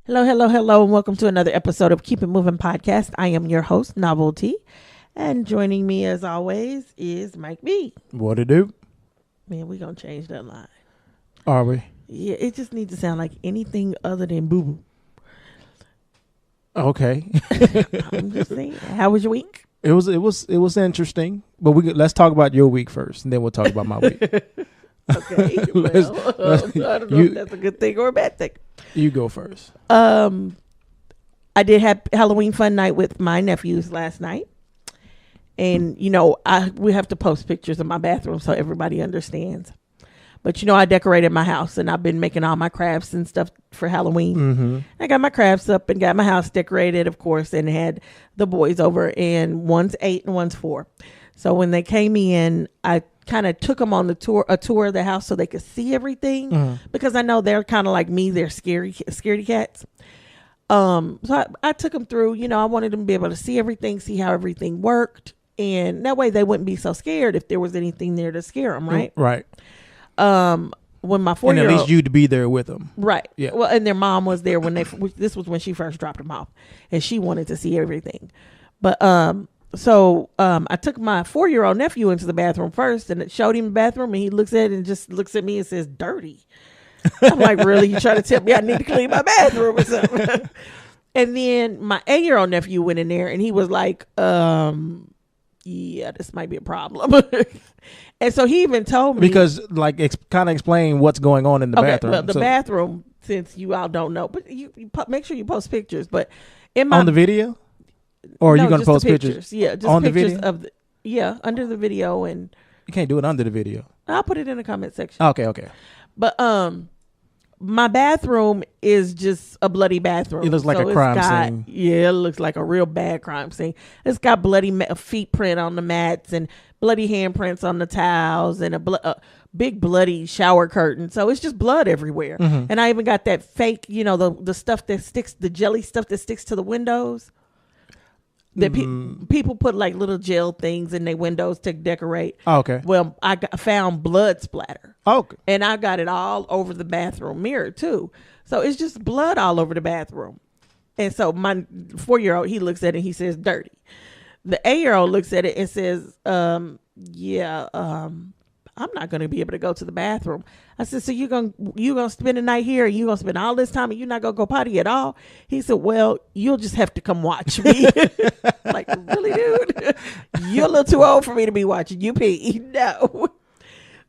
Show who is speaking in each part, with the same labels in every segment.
Speaker 1: Hello, hello, hello, and welcome to another episode of Keep It Moving Podcast. I am your host, Novelty, and joining me as always is Mike B.
Speaker 2: What it do?
Speaker 1: Man, we're going to change that line.
Speaker 2: Are we?
Speaker 1: Yeah, it just needs to sound like anything other than boo-boo.
Speaker 2: Okay.
Speaker 1: I'm just saying. How was your week?
Speaker 2: It was interesting, but let's talk about your week first, and then we'll talk about my week.
Speaker 1: Okay. I don't know if that's a good thing or a bad thing.
Speaker 2: You go first.
Speaker 1: I did have Halloween fun night with my nephews last night. And, we have to post pictures of my bathroom so everybody understands. But, I decorated my house and I've been making all my crafts and stuff for Halloween.
Speaker 2: Mm-hmm.
Speaker 1: I got my crafts up and got my house decorated, of course, and had the boys over, and one's 8 and one's 4. So when they came in, I kind of took them on a tour of the house so they could see everything, because I know they're kind of like me. They're scaredy cats. So I took them through, I wanted them to be able to see everything, see how everything worked. And that way they wouldn't be so scared if there was anything there to scare them. Right.
Speaker 2: Right.
Speaker 1: When my 4-year-old,
Speaker 2: and at least you to be there with them.
Speaker 1: Right.
Speaker 2: Yeah.
Speaker 1: Well, and their mom was there this was when she first dropped them off, and she wanted to see everything. But, So I took my 4-year-old nephew into the bathroom first and showed him the bathroom, and he looks at it and just looks at me and says, "Dirty." I'm like, "Really? You trying to tell me I need to clean my bathroom or something?" And then my 8-year-old nephew went in there and he was like, "Yeah, this might be a problem." And so he even told me,
Speaker 2: because kind of explain what's going on in the bathroom.
Speaker 1: Well, the bathroom, since you all don't know, but you make sure you post pictures. But
Speaker 2: on the video. Or are you going to post pictures?
Speaker 1: Yeah, just
Speaker 2: on
Speaker 1: pictures
Speaker 2: the
Speaker 1: video? Under the video. And
Speaker 2: you can't do it under the video.
Speaker 1: I'll put it in the comment section.
Speaker 2: Okay.
Speaker 1: But my bathroom is just a bloody bathroom.
Speaker 2: It looks like a crime scene.
Speaker 1: Yeah, it looks like a real bad crime scene. It's got bloody feet print on the mats and bloody handprints on the towels and a big bloody shower curtain. So it's just blood everywhere. Mm-hmm. And I even got that fake, the stuff that sticks, the jelly stuff that sticks to the windows. That people put like little gel things in their windows to decorate.
Speaker 2: Oh, okay.
Speaker 1: Well, I found blood splatter.
Speaker 2: Okay.
Speaker 1: And I got it all over the bathroom mirror too. So it's just blood all over the bathroom. And so my 4-year-old, he looks at it and he says, "Dirty." The 8-year-old looks at it and says, I'm not going to be able to go to the bathroom. I said, "So you gonna spend the night here and you going to spend all this time and you're not going to go potty at all?" He said, "Well, you'll just have to come watch me." Like, really, dude? You're a little too old for me to be watching you pee. No.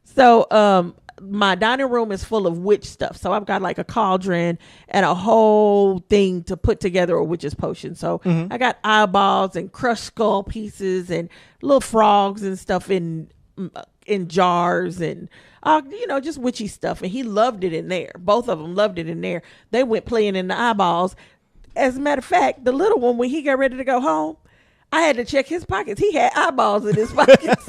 Speaker 1: So my dining room is full of witch stuff. So I've got like a cauldron and a whole thing to put together a witch's potion. So I got eyeballs and crushed skull pieces and little frogs and stuff in jars and just witchy stuff. And he loved it in there. Both of them loved it in there. They went playing in the eyeballs. As a matter of fact, the little one, when he got ready to go home, I had to check his pockets. He had eyeballs in his pockets.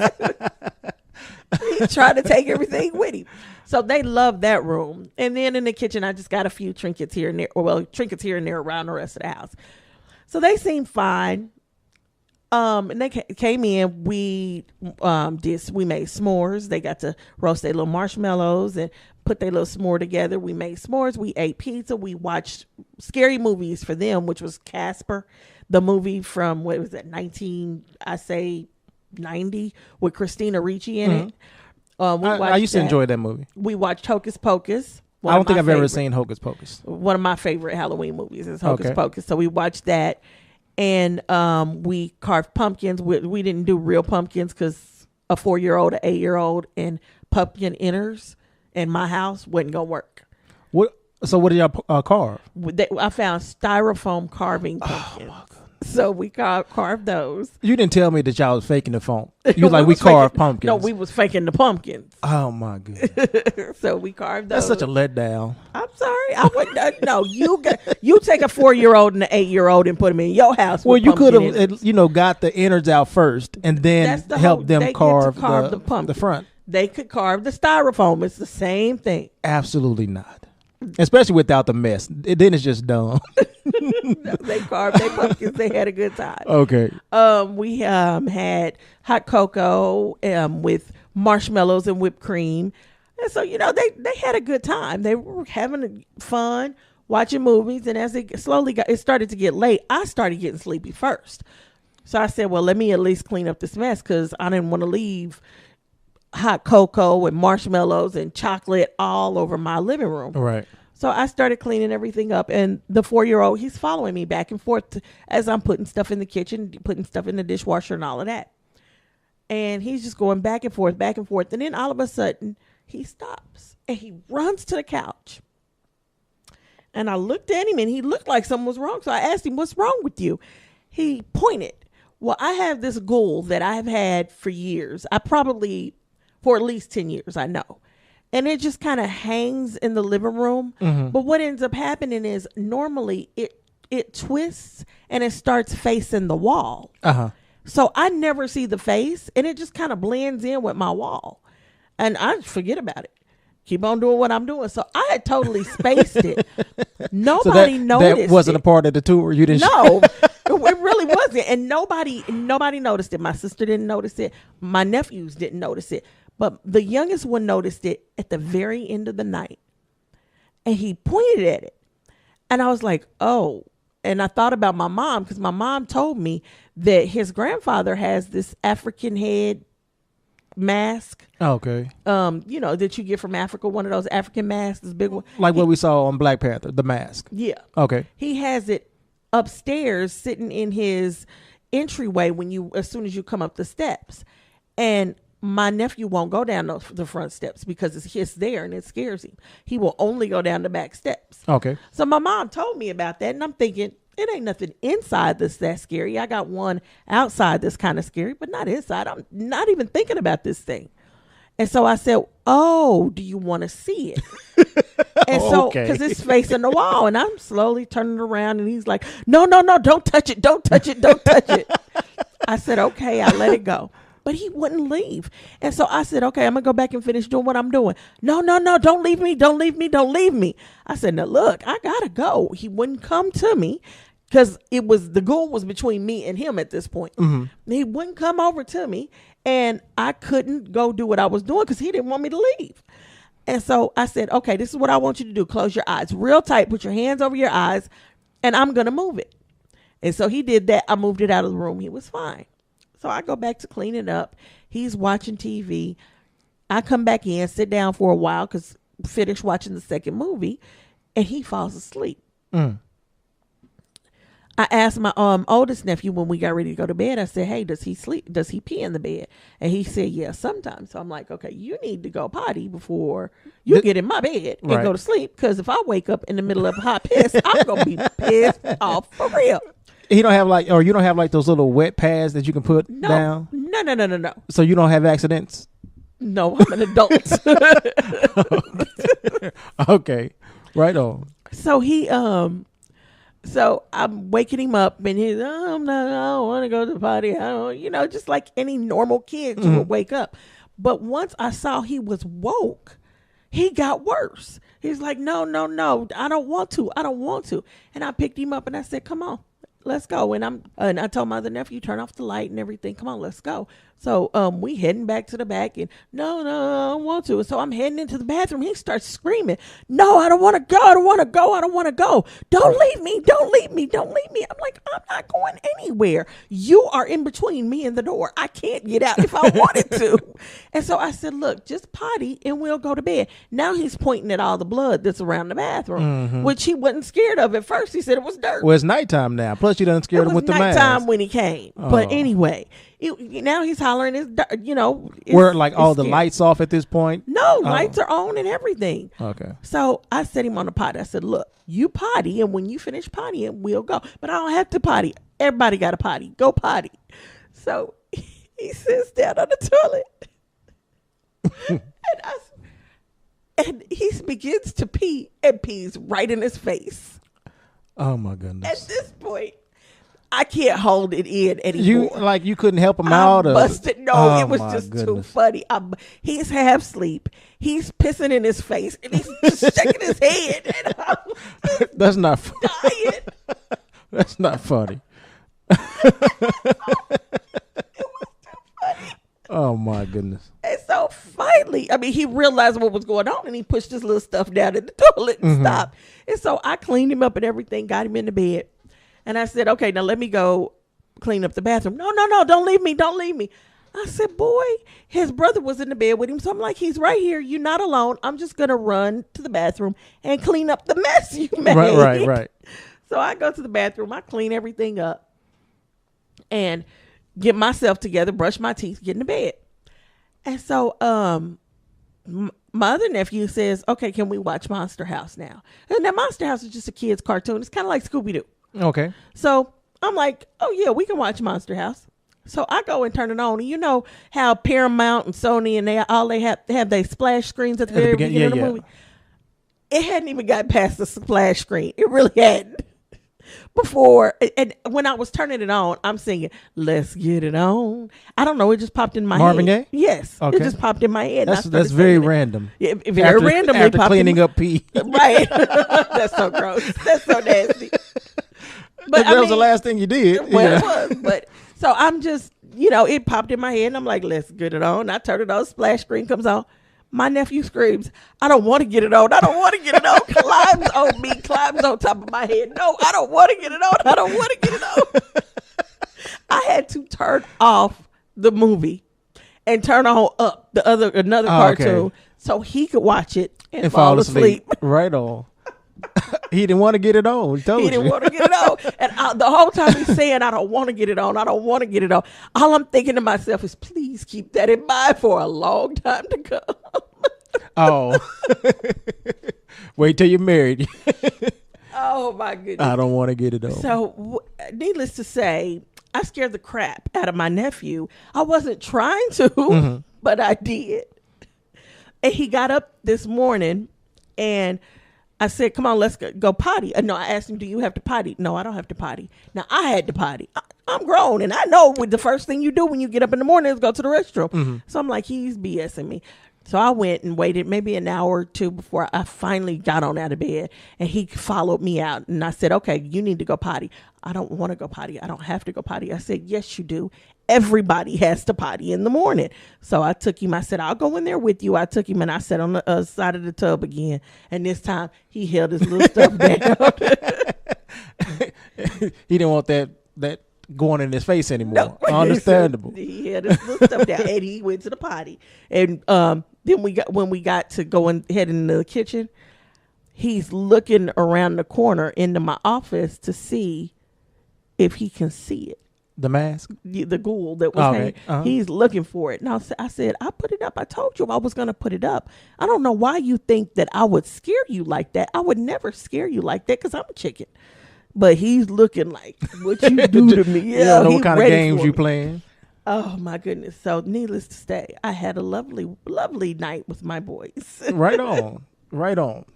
Speaker 1: He tried to take everything with him. So they love that room. And then in the kitchen, I just got a few trinkets here and there, trinkets here and there around the rest of the house. So they seem fine. And they came in. We made s'mores. They got to roast their little marshmallows and put their little s'more together. We made s'mores. We ate pizza. We watched scary movies for them, which was Casper, the movie from, what was it, 1990 with Christina Ricci in it.
Speaker 2: I used to enjoy that movie.
Speaker 1: We watched Hocus Pocus.
Speaker 2: I don't think I've ever seen Hocus Pocus.
Speaker 1: One of my favorite Halloween movies is Hocus Pocus. So we watched that. And we carved pumpkins. We didn't do real pumpkins because a 4-year-old, an 8-year-old, and pumpkin inners in my house wasn't going to work.
Speaker 2: So what did y'all carve?
Speaker 1: I found styrofoam carving pumpkins. Oh, my goodness. So we carved those.
Speaker 2: You didn't tell me that y'all was faking the funk. You was like, we carved pumpkins.
Speaker 1: No, we was faking the pumpkins.
Speaker 2: Oh, my goodness.
Speaker 1: So we carved those.
Speaker 2: That's such a letdown.
Speaker 1: I'm sorry. I wouldn't. No, you take a 4-year-old and an 8-year-old and put them in your house.
Speaker 2: Well, you could have, got the innards out first and then help them carve the front.
Speaker 1: They could carve the styrofoam. It's the same thing.
Speaker 2: Absolutely not. Especially without the mess. Then it's just dumb.
Speaker 1: No, they carved their pumpkins. They had a good time.
Speaker 2: Okay.
Speaker 1: We had hot cocoa with marshmallows and whipped cream. And so, they had a good time. They were having fun. watching movies. And as it started to get late, I started getting sleepy first. So I said, well, let me at least clean up this mess, because I didn't want to leave hot cocoa and marshmallows and chocolate all over my living room.
Speaker 2: Right.
Speaker 1: So I started cleaning everything up, and the 4-year-old, he's following me back and forth as I'm putting stuff in the kitchen, putting stuff in the dishwasher and all of that. And he's just going back and forth. And then all of a sudden he stops and he runs to the couch. And I looked at him and he looked like something was wrong. So I asked him, what's wrong with you? He pointed. Well, I have this ghoul that I've had for years. For at least 10 years, I know. And it just kind of hangs in the living room. Mm-hmm. But what ends up happening is normally it twists and it starts facing the wall. Uh-huh. So I never see the face, and it just kind of blends in with my wall. And I just forget about it. Keep on doing what I'm doing. So I had totally spaced it. Nobody noticed.
Speaker 2: That wasn't a part of the tour. You didn't.
Speaker 1: No, it really wasn't. And nobody noticed it. My sister didn't notice it. My nephews didn't notice it. But the youngest one noticed it at the very end of the night. And he pointed at it. And I was like, oh. And I thought about my mom, because my mom told me that his grandfather has this African head mask.
Speaker 2: Okay.
Speaker 1: That you get from Africa, one of those African masks, this big one.
Speaker 2: Like what we saw on Black Panther, the mask.
Speaker 1: Yeah.
Speaker 2: Okay.
Speaker 1: He has it upstairs sitting in his entryway as soon as you come up the steps. And my nephew won't go down the front steps because it's there and it scares him. He will only go down the back steps.
Speaker 2: Okay.
Speaker 1: So my mom told me about that, and I'm thinking, it ain't nothing inside that's that scary. I got one outside that's kind of scary, but not inside. I'm not even thinking about this thing. And so I said, oh, do you want to see it? And so, because it's facing the wall, and I'm slowly turning around, and he's like, no, don't touch it. Don't touch it. Don't touch it. I said, okay, I let it go. But he wouldn't leave. And so I said, okay, I'm going to go back and finish doing what I'm doing. No, don't leave me. Don't leave me. Don't leave me. I said, now look, I got to go. He wouldn't come to me because the goal was between me and him at this point. Mm-hmm. He wouldn't come over to me, and I couldn't go do what I was doing because he didn't want me to leave. And so I said, okay, this is what I want you to do. Close your eyes real tight. Put your hands over your eyes, and I'm going to move it. And so he did that. I moved it out of the room. He was fine. So I go back to cleaning up. He's watching TV. I come back in, sit down for a while, finish watching the second movie, and he falls asleep. Mm. I asked my oldest nephew when we got ready to go to bed, I said, hey, does he sleep? Does he pee in the bed? And he said, yeah, sometimes. So I'm like, okay, you need to go potty before you get in my bed and go to sleep. Because if I wake up in the middle of a hot piss, I'm going to be pissed off for real.
Speaker 2: You don't have those little wet pads that you can put down?
Speaker 1: No.
Speaker 2: So you don't have accidents?
Speaker 1: No, I'm an adult.
Speaker 2: Okay. Right on.
Speaker 1: So so I'm waking him up, and he's, I don't want to go to the potty. I don't, just like any normal kid, you would wake up. But once I saw he was woke, he got worse. He's like, no, I don't want to. And I picked him up and I said, come on. Let's go. And I told my other nephew, turn off the light and everything. Come on, let's go. So we heading back to the back, and no, I don't want to. And so I'm heading into the bathroom. He starts screaming, no, I don't want to go. I don't want to go. I don't want to go. Don't leave me. Don't leave me. Don't leave me. I'm like, I'm not going anywhere. You are in between me and the door. I can't get out if I wanted to. And so I said, look, just potty and we'll go to bed. Now he's pointing at all the blood that's around the bathroom, which he wasn't scared of at first. He said it was dirt.
Speaker 2: Well, it's nighttime now. Plus you done scared him with the mask.
Speaker 1: It was nighttime when he came. Oh. But anyway, now he's hollering.
Speaker 2: Were like all the lights off at this point?
Speaker 1: No, lights are on and everything.
Speaker 2: Okay.
Speaker 1: So I set him on the potty. I said, look, you potty, and when you finish pottying, we'll go. But I don't have to potty. Everybody got to potty. Go potty. So he sits down on the toilet. and he begins to pee, and pees right in his face.
Speaker 2: Oh my goodness.
Speaker 1: At this point, I can't hold it in anymore.
Speaker 2: You couldn't help him out?
Speaker 1: Busted. No, it was just too funny. He's half asleep. He's pissing in his face, and he's just shaking his head. And I'm
Speaker 2: That's not
Speaker 1: dying.
Speaker 2: That's not funny.
Speaker 1: It was too funny.
Speaker 2: Oh my goodness.
Speaker 1: And so finally, finally, he realized what was going on, and he pushed his little stuff down in the toilet and stopped. And so I cleaned him up and everything, got him in the bed. And I said, okay, now let me go clean up the bathroom. No, don't leave me. I said, boy, his brother was in the bed with him. So I'm like, he's right here. You're not alone. I'm just going to run to the bathroom and clean up the mess you made.
Speaker 2: Right.
Speaker 1: So I go to the bathroom. I clean everything up and get myself together, brush my teeth, get in the bed. And so my other nephew says, okay, can we watch Monster House now? And now Monster House is just a kid's cartoon. It's kind of like Scooby-Doo.
Speaker 2: Okay.
Speaker 1: So I'm like, oh, yeah, we can watch Monster House. So I go and turn it on. And you know how Paramount and Sony and they have their splash screens at the very beginning of the movie? It hadn't even got past the splash screen. It really hadn't. Before, and when I was turning it on, I'm singing, let's get it on. I don't know. It just popped in my head.
Speaker 2: Marvin Gaye?
Speaker 1: Yes. Okay. It just popped in my head.
Speaker 2: That's very random.
Speaker 1: Yeah, very randomly
Speaker 2: after
Speaker 1: popped
Speaker 2: cleaning up pee.
Speaker 1: Right. That's so gross. That's so nasty.
Speaker 2: But that was the last thing you did.
Speaker 1: Well, it was. But so I'm just, it popped in my head, and I'm like, let's get it on. I turn it on. Splash screen comes on. My nephew screams, I don't want to get it on. I don't want to get it on. Climbs on me, climbs on top of my head. No, I don't want to get it on. I don't want to get it on. I had to turn off the movie and turn on up another cartoon so he could watch it and fall asleep.
Speaker 2: Right on. He didn't want to get it on. He
Speaker 1: didn't want to get it on. And the whole time he's saying, I don't want to get it on. I don't want to get it on. All I'm thinking to myself is, please keep that in mind for a long time to come.
Speaker 2: Oh. Wait till you're married.
Speaker 1: Oh, my goodness.
Speaker 2: I don't want to get it on.
Speaker 1: So, needless to say, I scared the crap out of my nephew. I wasn't trying to, but I did. And he got up this morning and I said, come on, let's go potty. No, I asked him, do you have to potty? No, I don't have to potty. Now, I had to potty. I'm grown, and I know the first thing you do when you get up in the morning is go to the restroom. So I'm like, he's BSing me. So I went and waited maybe an hour or two before I finally got on out of bed, and he followed me out. And I said, okay, you need to go potty. I don't want to go potty. I don't have to go potty. I said, yes, you do. Everybody has to potty in the morning. So I took him. I said, I'll go in there with you. I took him and I sat on the side of the tub again. And this time he held his little stuff down.
Speaker 2: He didn't want that going in his face anymore. No. Understandable.
Speaker 1: He had his little stuff down and he went to the potty. And then when we got to go and head into the kitchen, he's looking around the corner into my office to see if he can see it.
Speaker 2: The mask?
Speaker 1: The ghoul that was hanging. He's looking for it. Now, I said, I put it up. I told you I was going to put it up. I don't know why you think that I would scare you like that. I would never scare you like that because I'm a chicken. But he's looking like, what you do to me?
Speaker 2: Yeah, you know what kind of games you playing.
Speaker 1: Oh, my goodness. So, needless to say, I had a lovely, lovely night with my boys.
Speaker 2: Right on. Right on.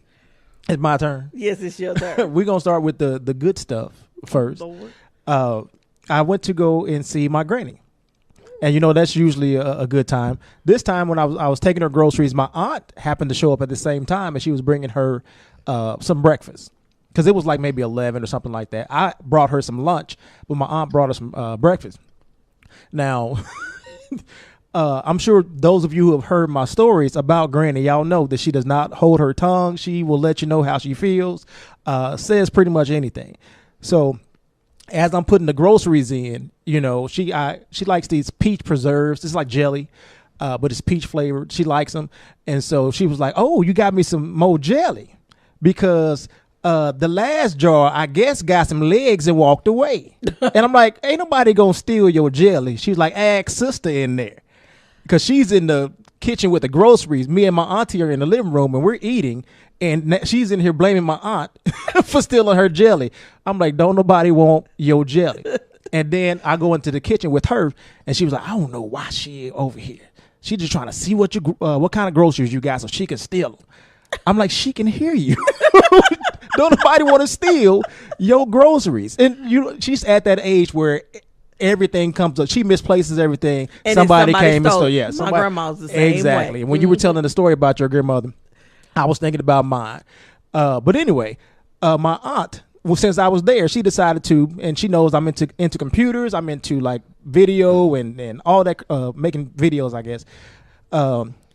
Speaker 2: It's my turn.
Speaker 1: Yes, it's your turn.
Speaker 2: We're going to start with the good stuff first. I went to go and see my granny. And, that's usually a good time. This time when I was taking her groceries, my aunt happened to show up at the same time, and she was bringing her some breakfast. Because it was like maybe 11 or something like that. I brought her some lunch, but my aunt brought her some breakfast. Now, I'm sure those of you who have heard my stories about Granny, y'all know that she does not hold her tongue. She will let you know how she feels, says pretty much anything. So as I'm putting the groceries in, she likes these peach preserves. It's like jelly, but it's peach flavored. She likes them. And so she was like, oh, you got me some more jelly because the last jar, I guess, got some legs and walked away. And I'm like, ain't nobody gonna steal your jelly. She's like, ask sister in there. Because she's in the kitchen with the groceries. Me and my auntie are in the living room and we're eating. And she's in here blaming my aunt for stealing her jelly. I'm like, don't nobody want your jelly. And then I go into the kitchen with her and she was like, I don't know why she over here. She just trying to see what kind of groceries you got so she can steal them. I'm like, she can hear you. Don't nobody want to steal your groceries. And she's at that age where everything comes up. She misplaces everything.
Speaker 1: And
Speaker 2: somebody came and stole. Yeah,
Speaker 1: my grandma's the same
Speaker 2: exactly.
Speaker 1: way.
Speaker 2: When you were telling the story about your grandmother, I was thinking about mine. But anyway, my aunt, well, since I was there, she decided to, and she knows I'm into computers. I'm into like video and all that, making videos, I guess.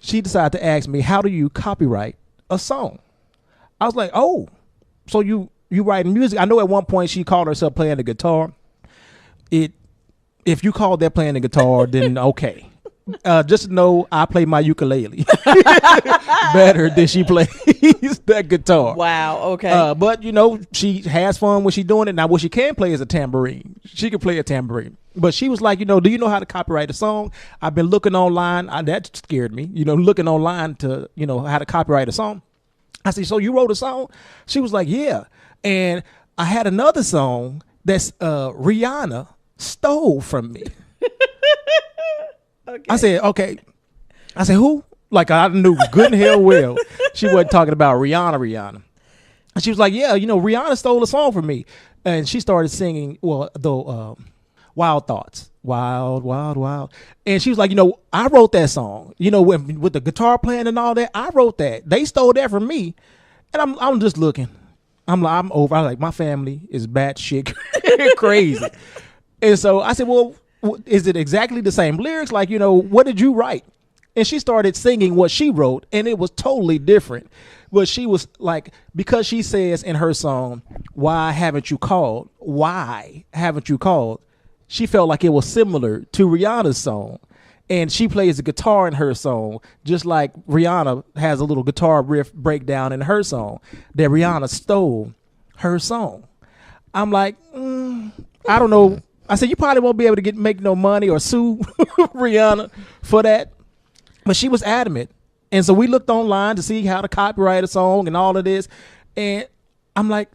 Speaker 2: she decided to ask me, how do you copyright a song? I was like, oh, so you writing music? I know at one point she called herself playing the guitar. If you call that playing the guitar, then okay. Just know I play my ukulele better than she plays that guitar.
Speaker 1: Wow. Okay.
Speaker 2: But you know, she has fun when she's doing it. Now, what she can play is a tambourine. She can play a tambourine. But she was like, you know, do you know how to copyright a song? I've been looking online. That scared me. You know, looking online to, you know, how to copyright a song. I said, so you wrote a song? She was like, yeah. And I had another song that's Rihanna stole from me. Okay. I said, okay. I said, who? Like, I knew good and hell well she wasn't talking about Rihanna. And she was like, yeah, you know, Rihanna stole a song from me. And she started singing, Wild Thoughts. Wild, wild, wild. And she was like, you know, I wrote that song. You know, with the guitar playing and all that, I wrote that. They stole that from me. And I'm just looking. I'm over. I was like, my family is batshit crazy. And so I said, well, is it exactly the same lyrics? Like, you know, what did you write? And she started singing what she wrote, and it was totally different. But she was like, because she says in her song, why haven't you called? Why haven't you called? She felt like it was similar to Rihanna's song. And she plays the guitar in her song, just like Rihanna has a little guitar riff breakdown in her song, that Rihanna stole her song. I'm like, I don't know. I said, you probably won't be able to make no money or sue Rihanna for that. But she was adamant. And so we looked online to see how to copyright a song and all of this. And I'm like,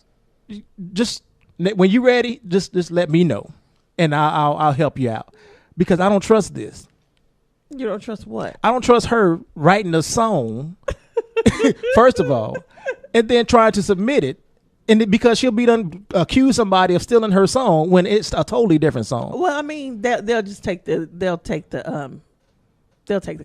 Speaker 2: just when you're ready, just let me know. And I'll help you out. Because I don't trust this.
Speaker 1: You don't trust what?
Speaker 2: I don't trust her writing a song, first of all, and then trying to submit it. And because she'll be done accuse somebody of stealing her song when it's a totally different song.
Speaker 1: Well, I mean, they'll just take the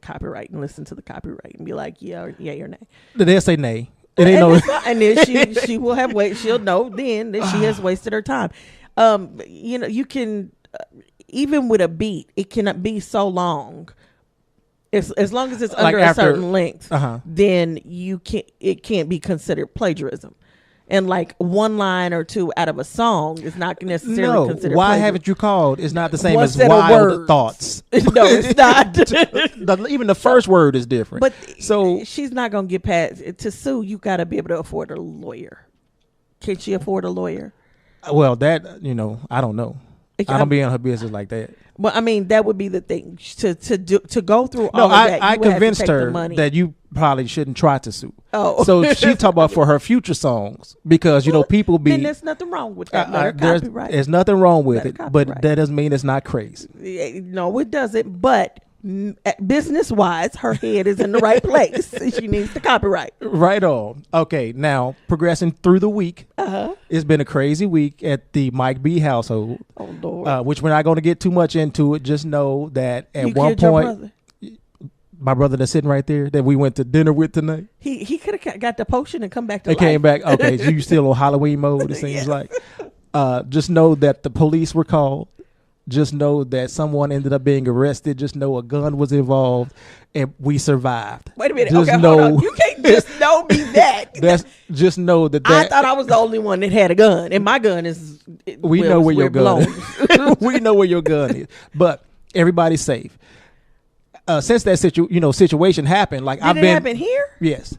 Speaker 1: copyright and listen to the copyright and be like, yeah or nay.
Speaker 2: They'll say nay.
Speaker 1: And then she will have she'll know then that she has wasted her time. You know, you can even with a beat, it cannot be so long. As long as it's under a certain length, then it can't be considered plagiarism. And like one line or two out of a song is not necessarily considered.
Speaker 2: Why haven't you called? It's not the same as wild thoughts.
Speaker 1: No, it's not.
Speaker 2: Even the first word is different.
Speaker 1: But
Speaker 2: so
Speaker 1: she's not going to get past to sue. You got to be able to afford a lawyer. Can she afford a lawyer?
Speaker 2: Well, that, you know, I don't know. I don't be in her business like that.
Speaker 1: Well, I mean, that would be the thing to go through all of that.
Speaker 2: I convinced her that you probably shouldn't try to sue.
Speaker 1: Oh,
Speaker 2: so she talked about for her future songs because you know people be.
Speaker 1: And there's nothing wrong with that.
Speaker 2: There's nothing wrong with it, but that doesn't mean it's not crazy.
Speaker 1: No, it doesn't. But business wise, her head is in the right place. She needs the copyright.
Speaker 2: Right on. Okay, now progressing through the week. It's been a crazy week at the Mike B household.
Speaker 1: Oh Lord.
Speaker 2: Which we're not going to get too much into it. Just know that at one point, my brother that's sitting right there that we went to dinner with tonight.
Speaker 1: He could have got the potion and come back to life.
Speaker 2: Came back. Okay, so you still on Halloween mode, it seems like. Just know that the police were called. Just know that someone ended up being arrested. Just know a gun was involved, and we survived.
Speaker 1: Wait a minute. Just hold on. You can't just know me that.
Speaker 2: Just know that.
Speaker 1: I thought I was the only one that had a gun, and my gun is.
Speaker 2: We know where your gun is. We know where your gun is, but everybody's safe. Since that situation happened, like
Speaker 1: Did it happen here?
Speaker 2: Yes.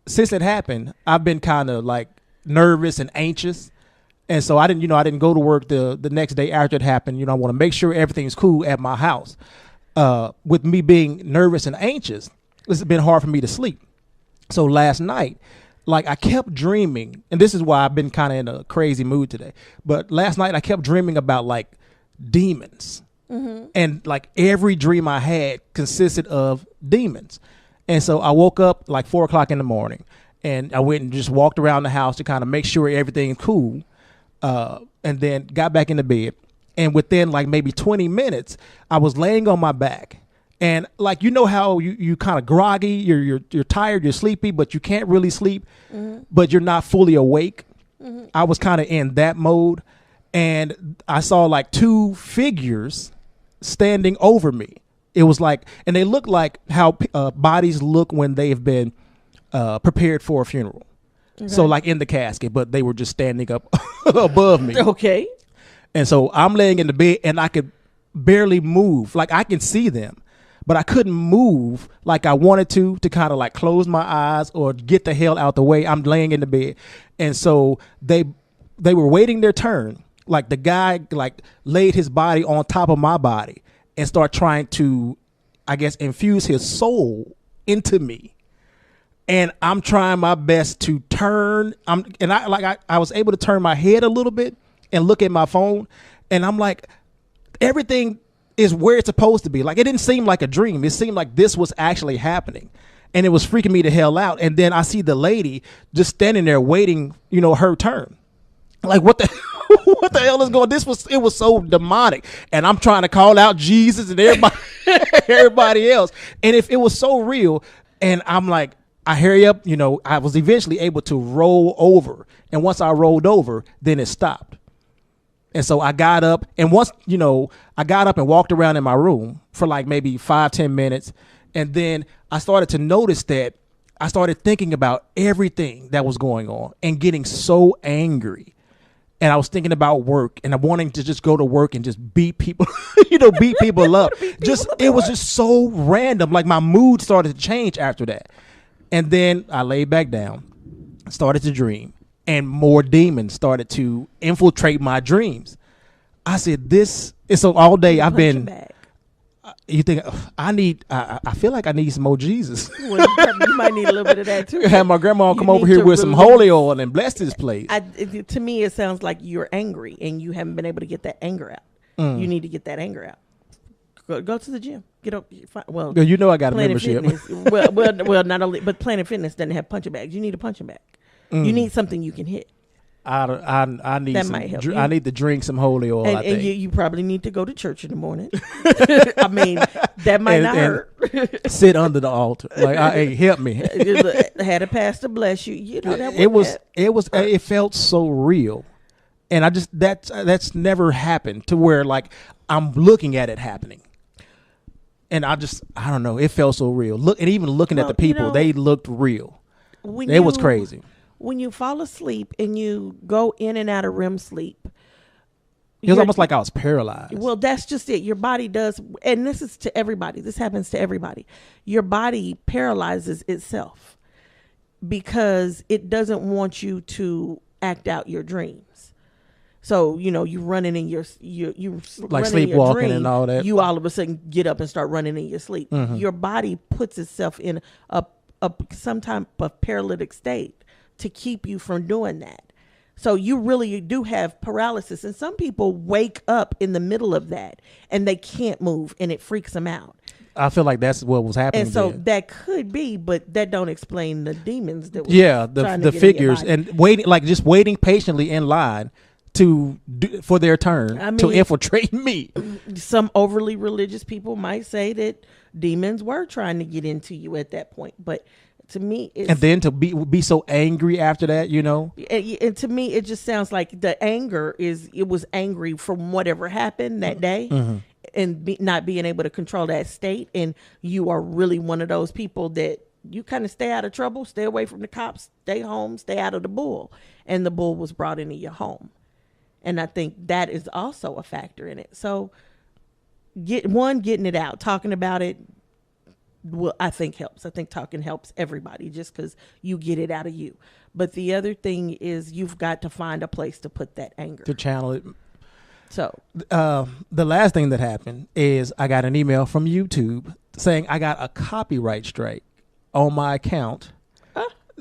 Speaker 2: Since it happened, I've been kind of like nervous and anxious. And so I didn't go to work the next day after it happened. You know, I want to make sure everything's cool at my house. With me being nervous and anxious, it's been hard for me to sleep. So last night, like I kept dreaming, and this is why I've been kind of in a crazy mood today. But last night I kept dreaming about like demons. Mm-hmm. And like every dream I had consisted of demons. And so I woke up like 4:00 in the morning and I went and just walked around the house to kind of make sure everything's cool. And then got back in the bed. And within like maybe 20 minutes, I was laying on my back. And like, you know how you kind of groggy, you're tired, you're sleepy, but you can't really sleep, but you're not fully awake. Mm-hmm. I was kind of in that mode. And I saw like two figures standing over me. It was like, and they look like how bodies look when they've been prepared for a funeral. Okay. So like in the casket, but they were just standing up above me.
Speaker 1: Okay.
Speaker 2: And so I'm laying in the bed and I could barely move. Like I can see them, but I couldn't move like I wanted to kind of like close my eyes or get the hell out the way. I'm laying in the bed. And so they were waiting their turn. Like the guy like laid his body on top of my body and start trying to, I guess, infuse his soul into me. And I'm trying my best to turn. I was able to turn my head a little bit and look at my phone. And I'm like, everything is where it's supposed to be. Like, it didn't seem like a dream. It seemed like this was actually happening. And it was freaking me the hell out. And then I see the lady just standing there waiting, her turn. Like, what the what the hell is going on? It was so demonic. And I'm trying to call out Jesus and everybody else. And if it was so real, and I'm like, I hurry up, I was eventually able to roll over. And once I rolled over, then it stopped. And so I got up, and once, I got up and walked around in my room for like maybe 5-10 minutes. And then I started to notice that I started thinking about everything that was going on and getting so angry. And I was thinking about work, and I'm wanting to just go to work and just beat people, beat people up. It was just so random. Like my mood started to change after that. And then I laid back down, started to dream, and more demons started to infiltrate my dreams. I said, so all day I've been, you think I feel like I need some more Jesus.
Speaker 1: Well, you might need a little bit of that too.
Speaker 2: Have my grandma come over here with some holy oil and bless this place.
Speaker 1: To me, it sounds like you're angry and you haven't been able to get that anger out. You need to get that anger out. Go to the gym. Get up. Well,
Speaker 2: I got a membership.
Speaker 1: well, not only, but Planet Fitness doesn't have punching bags. You need a punching bag. You need something you can hit.
Speaker 2: I need
Speaker 1: that might help.
Speaker 2: I need to drink some holy oil. I think.
Speaker 1: And you probably need to go to church in the morning. I mean, that might not hurt.
Speaker 2: Sit under the altar, like, hey, help me.
Speaker 1: Had a pastor bless you. That
Speaker 2: it felt so real, and that's never happened to where like I'm looking at it happening, and I don't know. It felt so real. And even looking at the people, they looked real. It was crazy.
Speaker 1: When you fall asleep and you go in and out of REM sleep,
Speaker 2: it was almost like I was paralyzed.
Speaker 1: Well, that's just it. Your body does, and this is to everybody. This happens to everybody. Your body paralyzes itself because it doesn't want you to act out your dreams. So, you running in your
Speaker 2: like sleepwalking and all that.
Speaker 1: You all of a sudden get up and start running in your sleep. Mm-hmm. Your body puts itself in some type of paralytic state to keep you from doing that. So you really do have paralysis. And some people wake up in the middle of that and they can't move and it freaks them out.
Speaker 2: I feel like that's what was happening.
Speaker 1: And so that could be, but that don't explain the demons that was
Speaker 2: the figures and waiting patiently in line for their turn to infiltrate me.
Speaker 1: Some overly religious people might say that demons were trying to get into you at that point, but to me,
Speaker 2: and then to be so angry after that,
Speaker 1: and to me, it just sounds like the anger it was angry from whatever happened that day, and not being able to control that state. And you are really one of those people that you kind of stay out of trouble, stay away from the cops, stay home, stay out of the bull. And the bull was brought into your home, and I think that is also a factor in it. So, getting it out, talking about it. Well, I think helps. I think talking helps everybody just because you get it out of you. But the other thing is you've got to find a place to put that anger.
Speaker 2: To channel it.
Speaker 1: So.
Speaker 2: The last thing that happened is I got an email from YouTube saying I got a copyright strike on my account.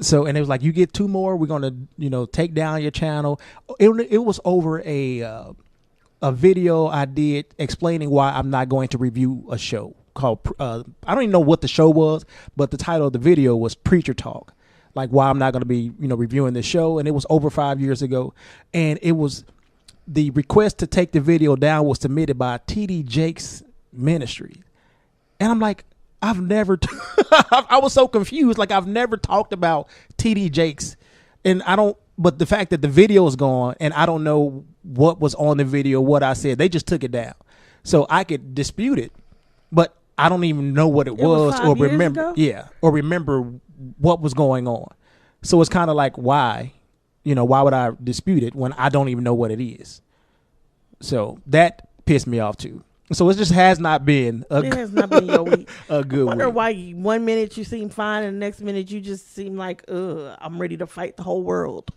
Speaker 2: So, and it was like, you get 2 more, we're going to, take down your channel. It was over a video I did explaining why I'm not going to review a show. Called I don't even know what the show was, but the title of the video was Preacher Talk, like why I'm not going to be reviewing this show. And it was over 5 years ago, and it was the request to take the video down was submitted by TD Jakes Ministry, and I'm like, I've never I was so confused, like I've never talked about TD Jakes, and but the fact that the video is gone and I don't know what was on the video, what I said, they just took it down, so I could dispute it. But I don't even know what it
Speaker 1: was
Speaker 2: was
Speaker 1: 5
Speaker 2: or
Speaker 1: years
Speaker 2: remember.
Speaker 1: ago?
Speaker 2: Yeah, or remember what was going on. So it's kind of like, why, why would I dispute it when I don't even know what it is? So that pissed me off too. So it just has not been
Speaker 1: It has not been your week.
Speaker 2: a good
Speaker 1: I wonder
Speaker 2: week.
Speaker 1: why 1 minute you seem fine and the next minute you just seem like, I'm ready to fight the whole world.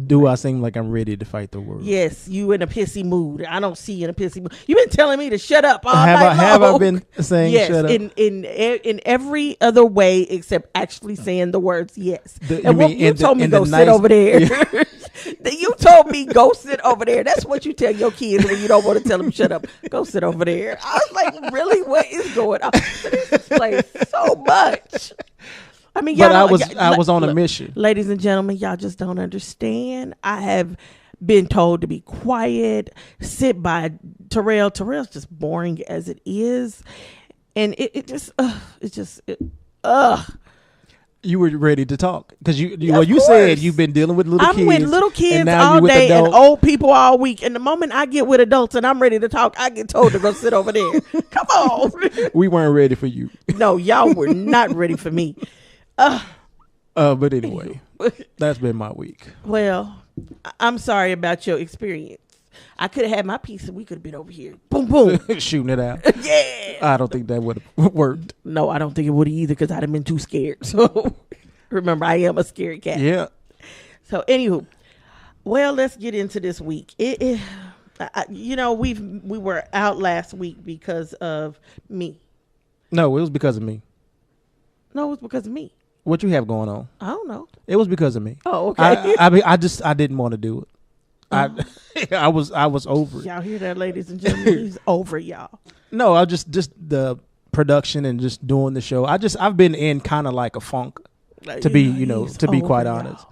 Speaker 2: Do I seem like I'm ready to fight the world?
Speaker 1: Yes, you in a pissy mood. I don't see you in a pissy mood. You've been telling me to shut up all
Speaker 2: Have
Speaker 1: night
Speaker 2: I
Speaker 1: long.
Speaker 2: been saying
Speaker 1: yes,
Speaker 2: shut up?
Speaker 1: in every other way except actually saying the words yes.
Speaker 2: You
Speaker 1: told me go sit over there. Yeah. You told me go sit over there. That's what you tell your kids when you don't want to tell them shut up. Go sit over there. I was like, really? What is going on? This plays so much. I mean,
Speaker 2: but I was on a mission.
Speaker 1: Ladies and gentlemen, y'all just don't understand. I have been told to be quiet, sit by Terrell. Terrell's just boring as it is. And
Speaker 2: You were ready to talk because you
Speaker 1: course.
Speaker 2: said you've been dealing with little kids.
Speaker 1: I'm with little kids
Speaker 2: and now
Speaker 1: all
Speaker 2: you're with
Speaker 1: day and
Speaker 2: adults.
Speaker 1: old people all week. And the moment I get with adults and I'm ready to talk, I get told to go sit over there. Come on.
Speaker 2: We weren't ready for you.
Speaker 1: No, y'all were not ready for me.
Speaker 2: But anyway, that's been my week.
Speaker 1: Well, I'm sorry about your experience. I could have had my piece and we could have been over here. Boom, boom.
Speaker 2: Shooting it out.
Speaker 1: Yeah.
Speaker 2: I don't think that would have worked.
Speaker 1: No, I don't think it would either because I'd have been too scared. So remember, I am a scary cat.
Speaker 2: Yeah.
Speaker 1: So anywho, well, let's get into this week. We were out last week because of me.
Speaker 2: No, it was because of me.
Speaker 1: No, it was because of me.
Speaker 2: What you have going on?
Speaker 1: I don't know.
Speaker 2: It was because of me.
Speaker 1: Oh, okay.
Speaker 2: I didn't want to do it. I was over it.
Speaker 1: Y'all hear that, ladies and gentlemen? He's over y'all.
Speaker 2: No, I just the production and just doing the show. I've been in kind of like a funk, to be quite honest.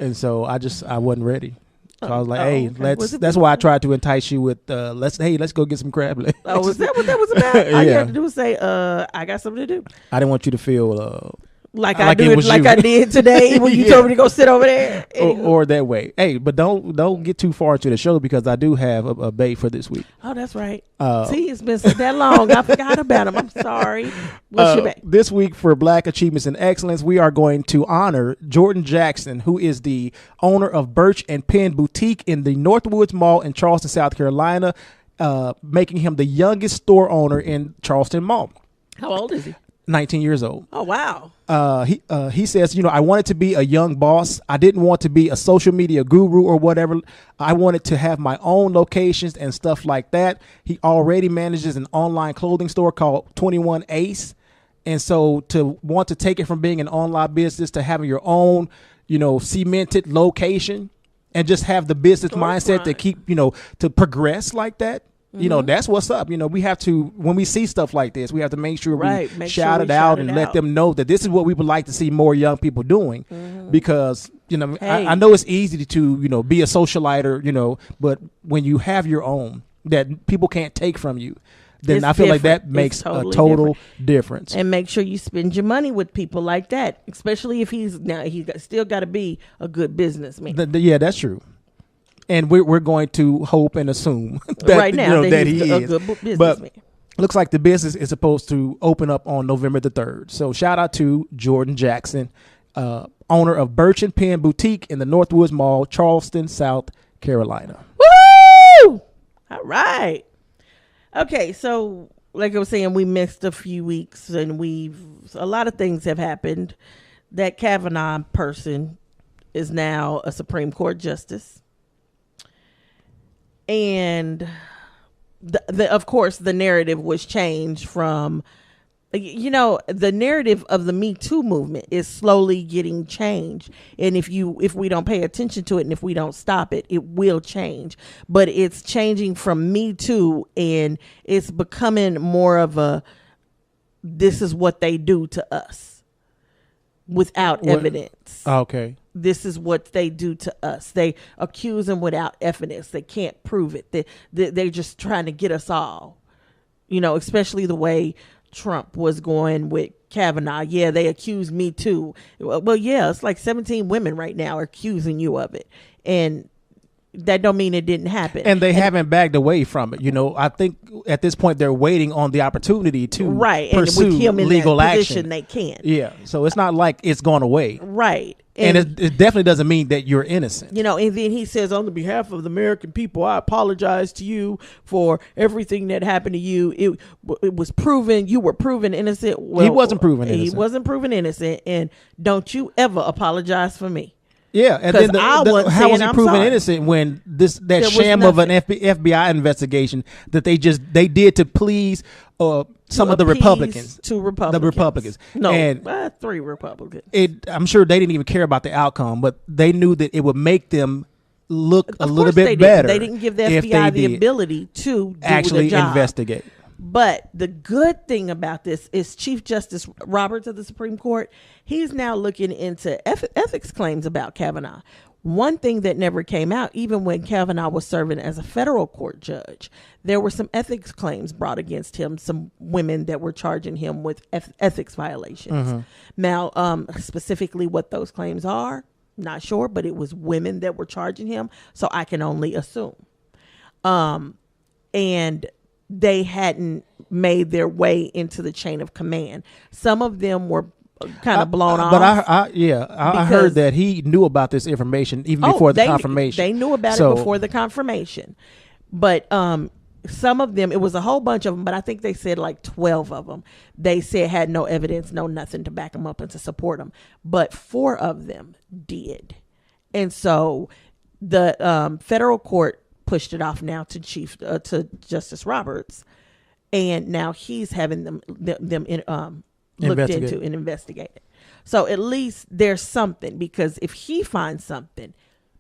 Speaker 2: And so I wasn't ready. So I was like, hey,
Speaker 1: okay.
Speaker 2: that's why I tried to entice you with let's go get some crab legs.
Speaker 1: Oh, was that what that was about? All you had to do was say, I got something to do.
Speaker 2: I didn't want you to feel
Speaker 1: like I did today when you told me to go sit over there.
Speaker 2: Or that way. Hey, but don't get too far into the show because I do have a bait for this week.
Speaker 1: Oh, that's right. See, it's been that long. I forgot about him. I'm sorry. What's your bait?
Speaker 2: This week for Black Achievements and Excellence, we are going to honor Jordan Jackson, who is the owner of Birch and Penn Boutique in the Northwoods Mall in Charleston, South Carolina, making him the youngest store owner in Charleston Mall.
Speaker 1: How old is he?
Speaker 2: 19 years old.
Speaker 1: Oh, wow.
Speaker 2: He says, I wanted to be a young boss. I didn't want to be a social media guru or whatever. I wanted to have my own locations and stuff like that. He already manages an online clothing store called 21 Ace. And so to want to take it from being an online business to having your own, cemented location and just have the business mindset to keep, to progress like that. That's what's up. We have to, when we see stuff like this, we have to make sure we shout it out and let them know that this is what we would like to see more young people doing. Because, I know it's easy to, be a socialiter, but when you have your own that people can't take from you, then I feel like that makes a total difference.
Speaker 1: And make sure you spend your money with people like that, especially if he's still got to be a good businessman.
Speaker 2: Yeah, that's true. And we're going to hope and assume that,
Speaker 1: right now that
Speaker 2: he
Speaker 1: is a good businessman.
Speaker 2: But looks like the business is supposed to open up on November the 3rd. So shout out to Jordan Jackson, owner of Birch and Penn Boutique in the Northwoods Mall, Charleston, South Carolina.
Speaker 1: Woo! All right. Okay, so like I was saying, we missed a few weeks and a lot of things have happened. That Kavanaugh person is now a Supreme Court justice. And of course, the narrative was changed from, the narrative of the Me Too movement is slowly getting changed. And if we don't pay attention to it and if we don't stop it, it will change. But it's changing from Me Too and it's becoming more of this is what they do to us without evidence.
Speaker 2: Okay.
Speaker 1: This is what they do to us. They accuse them without evidence. They can't prove it. They're just trying to get us all, especially the way Trump was going with Kavanaugh. Yeah, they accuse me too. Well, yeah, it's like 17 women right now are accusing you of it. And that don't mean it didn't happen.
Speaker 2: And they haven't backed away from it. I think at this point they're waiting on the opportunity to pursue
Speaker 1: and with him in
Speaker 2: legal
Speaker 1: that
Speaker 2: action.
Speaker 1: position, they can.
Speaker 2: Yeah. So it's not like it's gone away.
Speaker 1: Right.
Speaker 2: And it definitely doesn't mean that you're innocent.
Speaker 1: And then he says, on the behalf of the American people, I apologize to you for everything that happened to you. It was proven, you were proven innocent. Well,
Speaker 2: he wasn't proven innocent.
Speaker 1: He wasn't proven innocent. And don't you ever apologize for me.
Speaker 2: Yeah, and then how was he proven innocent when that sham of an FBI investigation that they did to please some of the Republicans,
Speaker 1: the Republicans, no, and 3 Republicans.
Speaker 2: I'm sure they didn't even care about the outcome, but they knew that it would make them look a little bit better.
Speaker 1: They didn't give the FBI the ability to
Speaker 2: actually
Speaker 1: do the job.
Speaker 2: Investigate.
Speaker 1: But the good thing about this is Chief Justice Roberts of the Supreme Court, he's now looking into ethics claims about Kavanaugh. One thing that never came out, even when Kavanaugh was serving as a federal court judge, there were some ethics claims brought against him, some women that were charging him with ethics violations. Mm-hmm. Now, specifically what those claims are, not sure, but it was women that were charging him, so I can only assume. And they hadn't made their way into the chain of command. Some of them were kind of blown off.
Speaker 2: But I heard that he knew about this information even before the confirmation.
Speaker 1: They knew about it before the confirmation. But some of them, it was a whole bunch of them, but I think they said like 12 of them. They said had no evidence, no nothing to back them up and to support them. But 4 of them did. And so the federal court pushed it off now to to Justice Roberts, and now he's having them looked into and investigated. So at least there's something, because if he finds something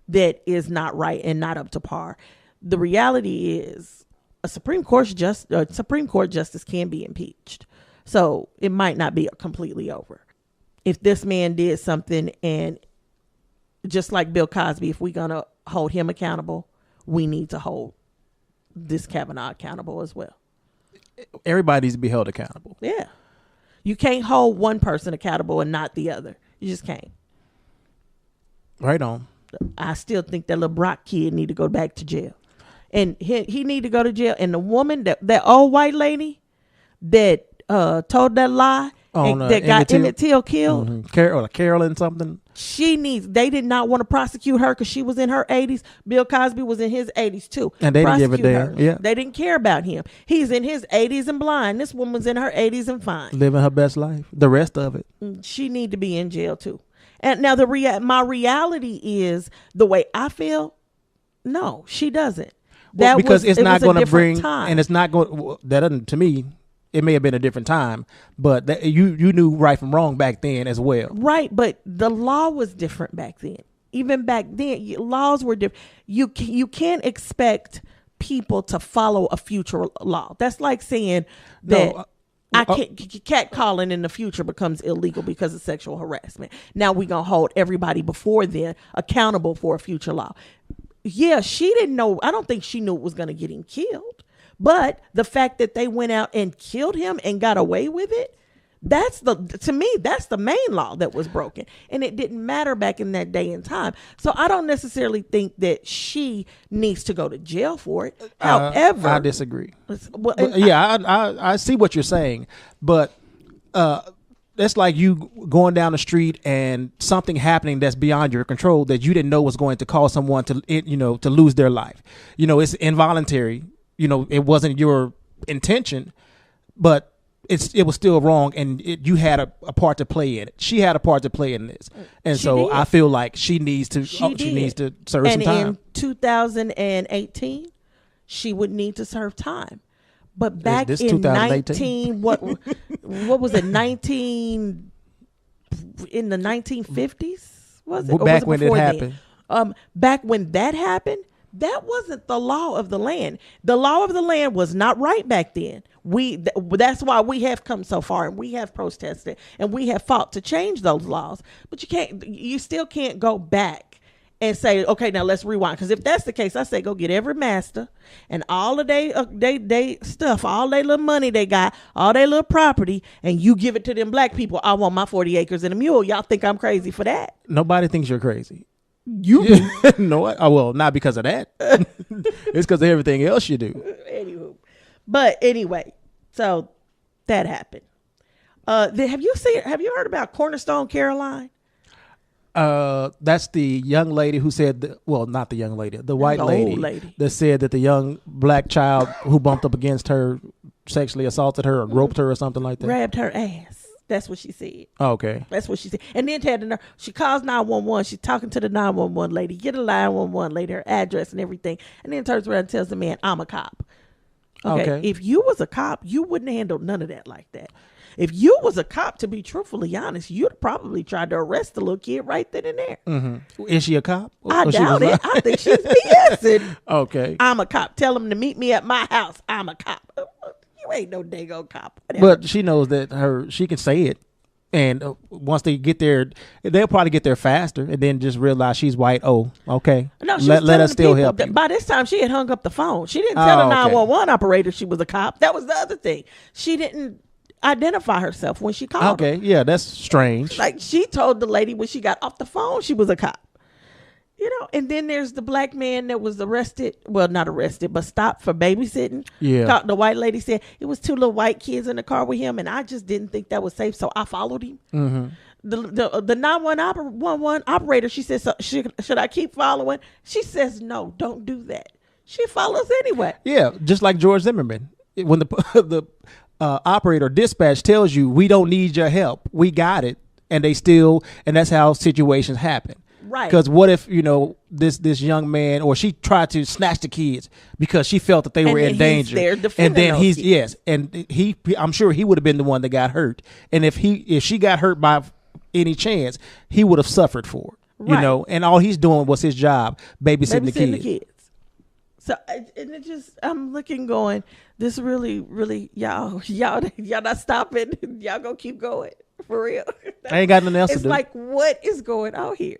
Speaker 1: that is not right and not up to par, the reality is a Supreme Court justice can be impeached. So it might not be completely over. If this man did something, and just like Bill Cosby, if we're gonna hold him accountable, we need to hold this Kavanaugh accountable as well.
Speaker 2: Everybody needs to be held accountable.
Speaker 1: Yeah. You can't hold one person accountable and not the other. You just can't.
Speaker 2: Right on.
Speaker 1: I still think that little Brock kid need to go back to jail. And he need to go to jail. And the woman, that old white lady that told that lie, that got Emmett Till killed.
Speaker 2: Mm-hmm. Carolyn something.
Speaker 1: They did not want to prosecute her because she was in her 80s. Bill Cosby was in his 80s too.
Speaker 2: And they didn't give a damn. Yeah.
Speaker 1: They didn't care about him. He's in his 80s and blind. This woman's in her 80s and fine.
Speaker 2: Living her best life. The rest of it.
Speaker 1: She need to be in jail too. And now my reality is, the way I feel, no, she doesn't.
Speaker 2: Because it's not going to bring, and it's not going, that doesn't, to me, it may have been a different time, but that you knew right from wrong back then as well.
Speaker 1: Right, but the law was different back then. Even back then, laws were different. You can't expect people to follow a future law. That's like saying that catcalling in the future becomes illegal because of sexual harassment. Now we're going to hold everybody before then accountable for a future law. Yeah, she didn't know. I don't think she knew it was going to get him killed. But the fact that they went out and killed him and got away with it, to me, that's the main law that was broken. And it didn't matter back in that day and time. So I don't necessarily think that she needs to go to jail for it. However,
Speaker 2: I disagree. I see what you're saying, but that's like you going down the street and something happening that's beyond your control that you didn't know was going to cause someone to lose their life. It's involuntary. It wasn't your intention, but it was still wrong, and you had a part to play in it. She had a part to play in this, and so I feel like she needs to serve some time. And in
Speaker 1: 2018, she would need to serve time. But back in 19, what was it? In the 1950s, was it?
Speaker 2: Back when it happened.
Speaker 1: Back when that happened, that wasn't the law of the land. The law of the land was not right back then. That's why we have come so far, and we have protested, and we have fought to change those laws. But you still can't go back and say, okay, now let's rewind. Because if that's the case, I say go get every master and all of they stuff, all their little money they got, all their little property, and you give it to them black people. I want my 40 acres and a mule. Y'all think I'm crazy for that?
Speaker 2: Nobody thinks you're crazy.
Speaker 1: You do.
Speaker 2: No, well, not because of that. It's because of everything else you do.
Speaker 1: Anywho. But anyway, so that happened. Have you heard about Cornerstone Caroline?
Speaker 2: That's the young lady who said, not the young lady, the white
Speaker 1: old lady
Speaker 2: that said that the young black child who bumped up against her sexually assaulted her or groped her or something like that.
Speaker 1: Grabbed her ass. That's what she said.
Speaker 2: Okay.
Speaker 1: That's what she said. And then she calls 911. She's talking to the 911 lady. Get a 911 lady, her address and everything. And then turns around and tells the man, I'm a cop. Okay. If you was a cop, you wouldn't handle none of that like that. If you was a cop, to be truthfully honest, you'd probably tried to arrest the little kid right then and there.
Speaker 2: Mm-hmm. Is she a cop?
Speaker 1: I doubt it. I think she's BSing.
Speaker 2: Okay.
Speaker 1: I'm a cop. Tell him to meet me at my house. I'm a cop. You ain't no dang old cop. Whatever.
Speaker 2: But she knows that she can say it. And once they get there, they'll probably get there faster and then just realize she's white. Oh, okay.
Speaker 1: No,
Speaker 2: let us still help you.
Speaker 1: By this time, she had hung up the phone. She didn't tell the 911 operator she was a cop. That was the other thing. She didn't identify herself when she called.
Speaker 2: Okay, yeah, that's strange.
Speaker 1: Like, she told the lady when she got off the phone she was a cop. And then there's the black man that was arrested. Well, not arrested, but stopped for babysitting.
Speaker 2: Yeah.
Speaker 1: The white lady said it was 2 little white kids in the car with him, and I just didn't think that was safe, so I followed him.
Speaker 2: Mm-hmm.
Speaker 1: The 911 operator, she said, so should I keep following? She says, no, don't do that. She follows anyway.
Speaker 2: Yeah, just like George Zimmerman. When the operator dispatch tells you, we don't need your help, we got it, and that's how situations happen.
Speaker 1: Right.
Speaker 2: Because what if, this young man, or she tried to snatch the kids because she felt that they were in danger. And then I'm sure he would have been the one that got hurt. And if she got hurt by any chance, he would have suffered for it.
Speaker 1: Right.
Speaker 2: And all he's doing was his job, babysitting the kids.
Speaker 1: So, and it just, I'm looking going, this really, really, y'all not stopping. Y'all gonna keep going for real.
Speaker 2: I ain't got nothing else to do.
Speaker 1: It's like, what is going on here?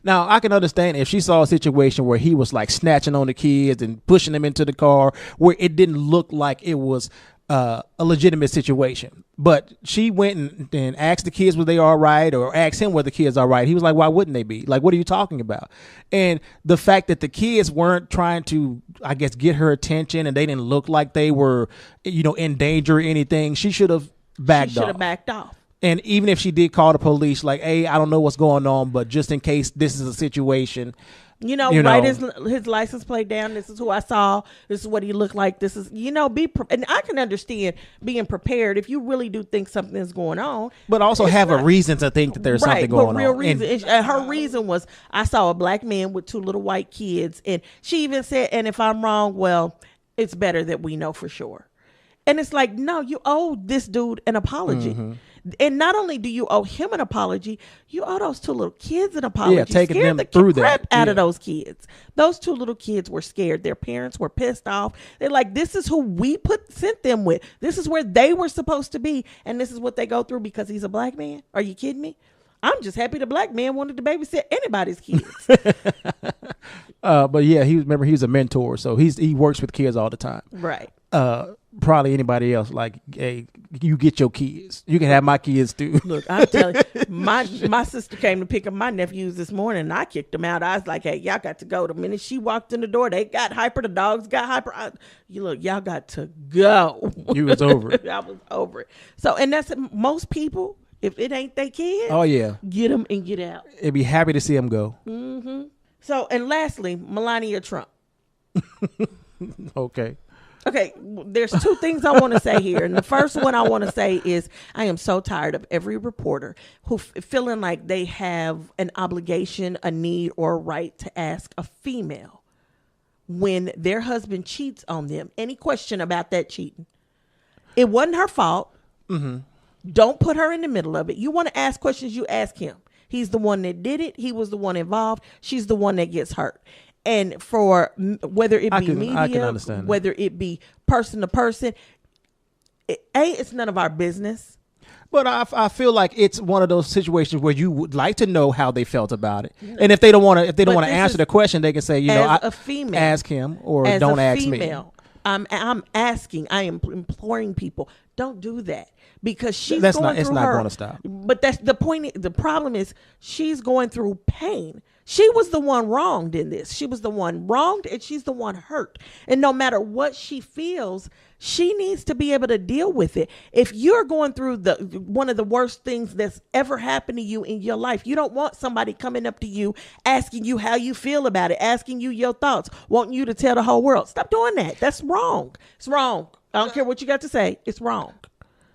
Speaker 2: Now, I can understand if she saw a situation where he was like snatching on the kids and pushing them into the car where it didn't look like it was a legitimate situation. But she went and asked the kids were they all right, or asked him were the kids all right. He was like, why wouldn't they be? Like, what are you talking about? And the fact that the kids weren't trying to, I guess, get her attention and they didn't look like they were, in danger or anything, she should have backed off. And even if she did call the police, like, hey, I don't know what's going on, but just in case this is a situation.
Speaker 1: Write his license plate down. This is who I saw. This is what he looked like. This is, and I can understand being prepared if you really do think something is going on.
Speaker 2: But also have a reason to think that there's something going on.
Speaker 1: Real reason. And her reason was, I saw a black man with 2 little white kids. And she even said, and if I'm wrong, well, it's better that we know for sure. And it's like, no, you owe this dude an apology. Mm-hmm. And not only do you owe him an apology, you owe those 2 little kids an apology.
Speaker 2: Yeah, taking them through that.
Speaker 1: Crap out of those kids. Those 2 little kids were scared. Their parents were pissed off. They're like, this is who we sent them with. This is where they were supposed to be. And this is what they go through because he's a black man. Are you kidding me? I'm just happy the black man wanted to babysit anybody's kids.
Speaker 2: But yeah, he was a mentor. So he works with kids all the time.
Speaker 1: Right.
Speaker 2: Probably anybody else, like, hey, you get your kids. You can have my kids too.
Speaker 1: Look, I'm telling you, my sister came to pick up my nephews this morning, and I kicked them out. I was like, hey, y'all got to go. The minute she walked in the door, they got hyper. The dogs got hyper. Y'all got to go.
Speaker 2: You was over it.
Speaker 1: I was over it. So, and that's most people, if it ain't their kids,
Speaker 2: oh yeah,
Speaker 1: get them and get out.
Speaker 2: It'd be happy to see them go.
Speaker 1: Mm-hmm. So, and lastly, Melania Trump. Okay, there's 2 things I want to say here. And the first one I want to say is I am so tired of every reporter who feeling like they have an obligation, a need, or a right to ask a female when their husband cheats on them. Any question about that cheating? It wasn't her fault. Mm-hmm. Don't put her in the middle of it. You want to ask questions, you ask him. He's the one that did it. He was the one involved. She's the one that gets hurt. And for whether it be media, whether it be person to person, it's none of our business.
Speaker 2: But I feel like it's one of those situations where you would like to know how they felt about it, and if they don't want to, answer the question, they can say,
Speaker 1: a female,
Speaker 2: ask him or don't ask me.
Speaker 1: I'm asking. I am imploring people, don't do that because she's
Speaker 2: going to stop.
Speaker 1: But that's the point. The problem is she's going through pain. She was the one wronged in this. She was the one wronged and she's the one hurt. And no matter what she feels, she needs to be able to deal with it. If you're going through one of the worst things that's ever happened to you in your life, you don't want somebody coming up to you, asking you how you feel about it, asking you your thoughts, wanting you to tell the whole world. Stop doing that. That's wrong. It's wrong. I don't care what you got to say. It's wrong.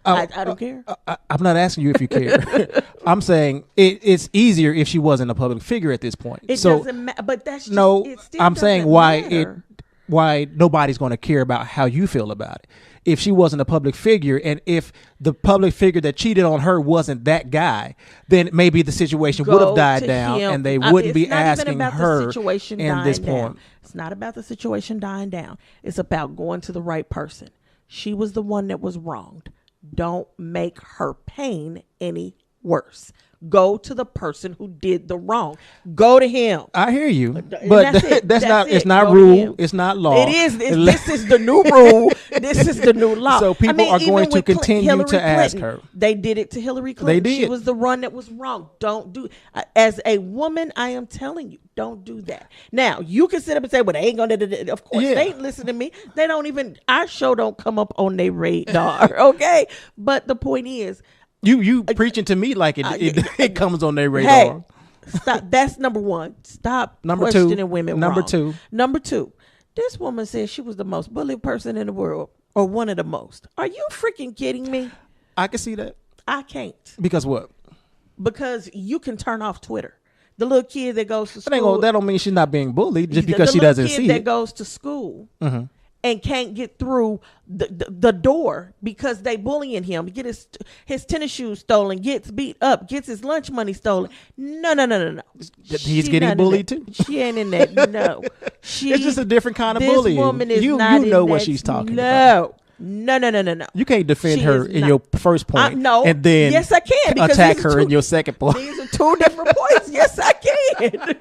Speaker 1: I don't care.
Speaker 2: I'm not asking you if you care. I'm saying it's easier if she wasn't a public figure at this point.
Speaker 1: It doesn't matter. But that's just,
Speaker 2: no.
Speaker 1: It still
Speaker 2: I'm saying why
Speaker 1: matter.
Speaker 2: Why nobody's going to care about how you feel about it. If she wasn't a public figure, and if the public figure that cheated on her wasn't that guy, then maybe the situation would have died down, and they wouldn't be asking her in this point.
Speaker 1: It's not about the situation dying down. It's about going to the right person. She was the one that was wronged. Don't make her pain any worse. Go to the person who did the wrong. Go to him.
Speaker 2: I hear you, but
Speaker 1: that's
Speaker 2: not.
Speaker 1: It.
Speaker 2: It's not rule. It's not law.
Speaker 1: It is. This is the new rule. This is the new law.
Speaker 2: So people are going to continue to ask her.
Speaker 1: They did it to Hillary Clinton.
Speaker 2: They did.
Speaker 1: She was the one that was wrong. Don't do. As a woman, I am telling you, don't do that. Now you can sit up and say, "Well, they ain't gonna." Of course, they ain't listening to me. They don't even. Our show don't come up on their radar. Okay, but the point is.
Speaker 2: You preaching to me like it comes on their radar.
Speaker 1: Hey, stop. That's number one. Stop questioning women.
Speaker 2: Number
Speaker 1: wrong.
Speaker 2: two.
Speaker 1: Number two. This woman said she was the most bullied person in the world, or one of the most. Are you freaking kidding me?
Speaker 2: I can see that.
Speaker 1: I can't.
Speaker 2: Because what?
Speaker 1: Because you can turn off Twitter. The little kid that goes to school.
Speaker 2: That don't mean she's not being bullied just because she doesn't see it.
Speaker 1: The little kid that goes to school. Mm-hmm. And can't get through the door because they bullying him. Get his tennis shoes stolen, gets beat up, gets his lunch money stolen. No.
Speaker 2: He's getting bullied too.
Speaker 1: She ain't in that. No.
Speaker 2: It's just a different kind of bullying.
Speaker 1: This woman is
Speaker 2: you
Speaker 1: not
Speaker 2: know
Speaker 1: in
Speaker 2: what
Speaker 1: that.
Speaker 2: she's talking about.
Speaker 1: No.
Speaker 2: You can't defend her in your first point.
Speaker 1: No.
Speaker 2: And then
Speaker 1: yes, I can.
Speaker 2: Attack her in your second point.
Speaker 1: These are two different points. Yes, I can.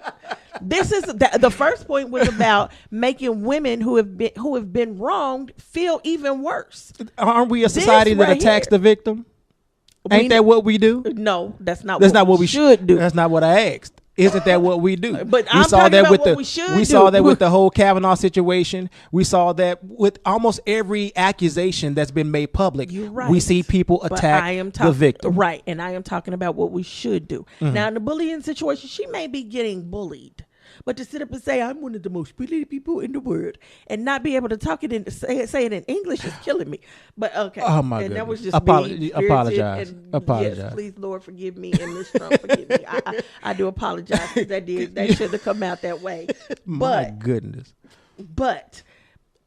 Speaker 1: This is the first point was about making women who have been wronged feel even worse.
Speaker 2: Aren't we a society that attacks the victim? Ain't that what we do?
Speaker 1: No, that's not
Speaker 2: what we
Speaker 1: should do.
Speaker 2: That's not what I asked. Isn't that what we do?
Speaker 1: But we saw that
Speaker 2: with the whole Kavanaugh situation. We saw that with almost every accusation that's been made public.
Speaker 1: You're right.
Speaker 2: We see people attack the victim.
Speaker 1: Right, and I am talking about what we should do. Mm-hmm. Now, in the bullying situation, she may be getting bullied. But to sit up and say, I'm one of the most bullied people in the world and not be able to talk it in, say it in English is killing me. But okay.
Speaker 2: Oh my
Speaker 1: goodness. That was just
Speaker 2: me. Apologize.
Speaker 1: Yes, please, Lord, forgive me. And Miss Trump, forgive me. I do apologize because that should have come out that way.
Speaker 2: My goodness.
Speaker 1: But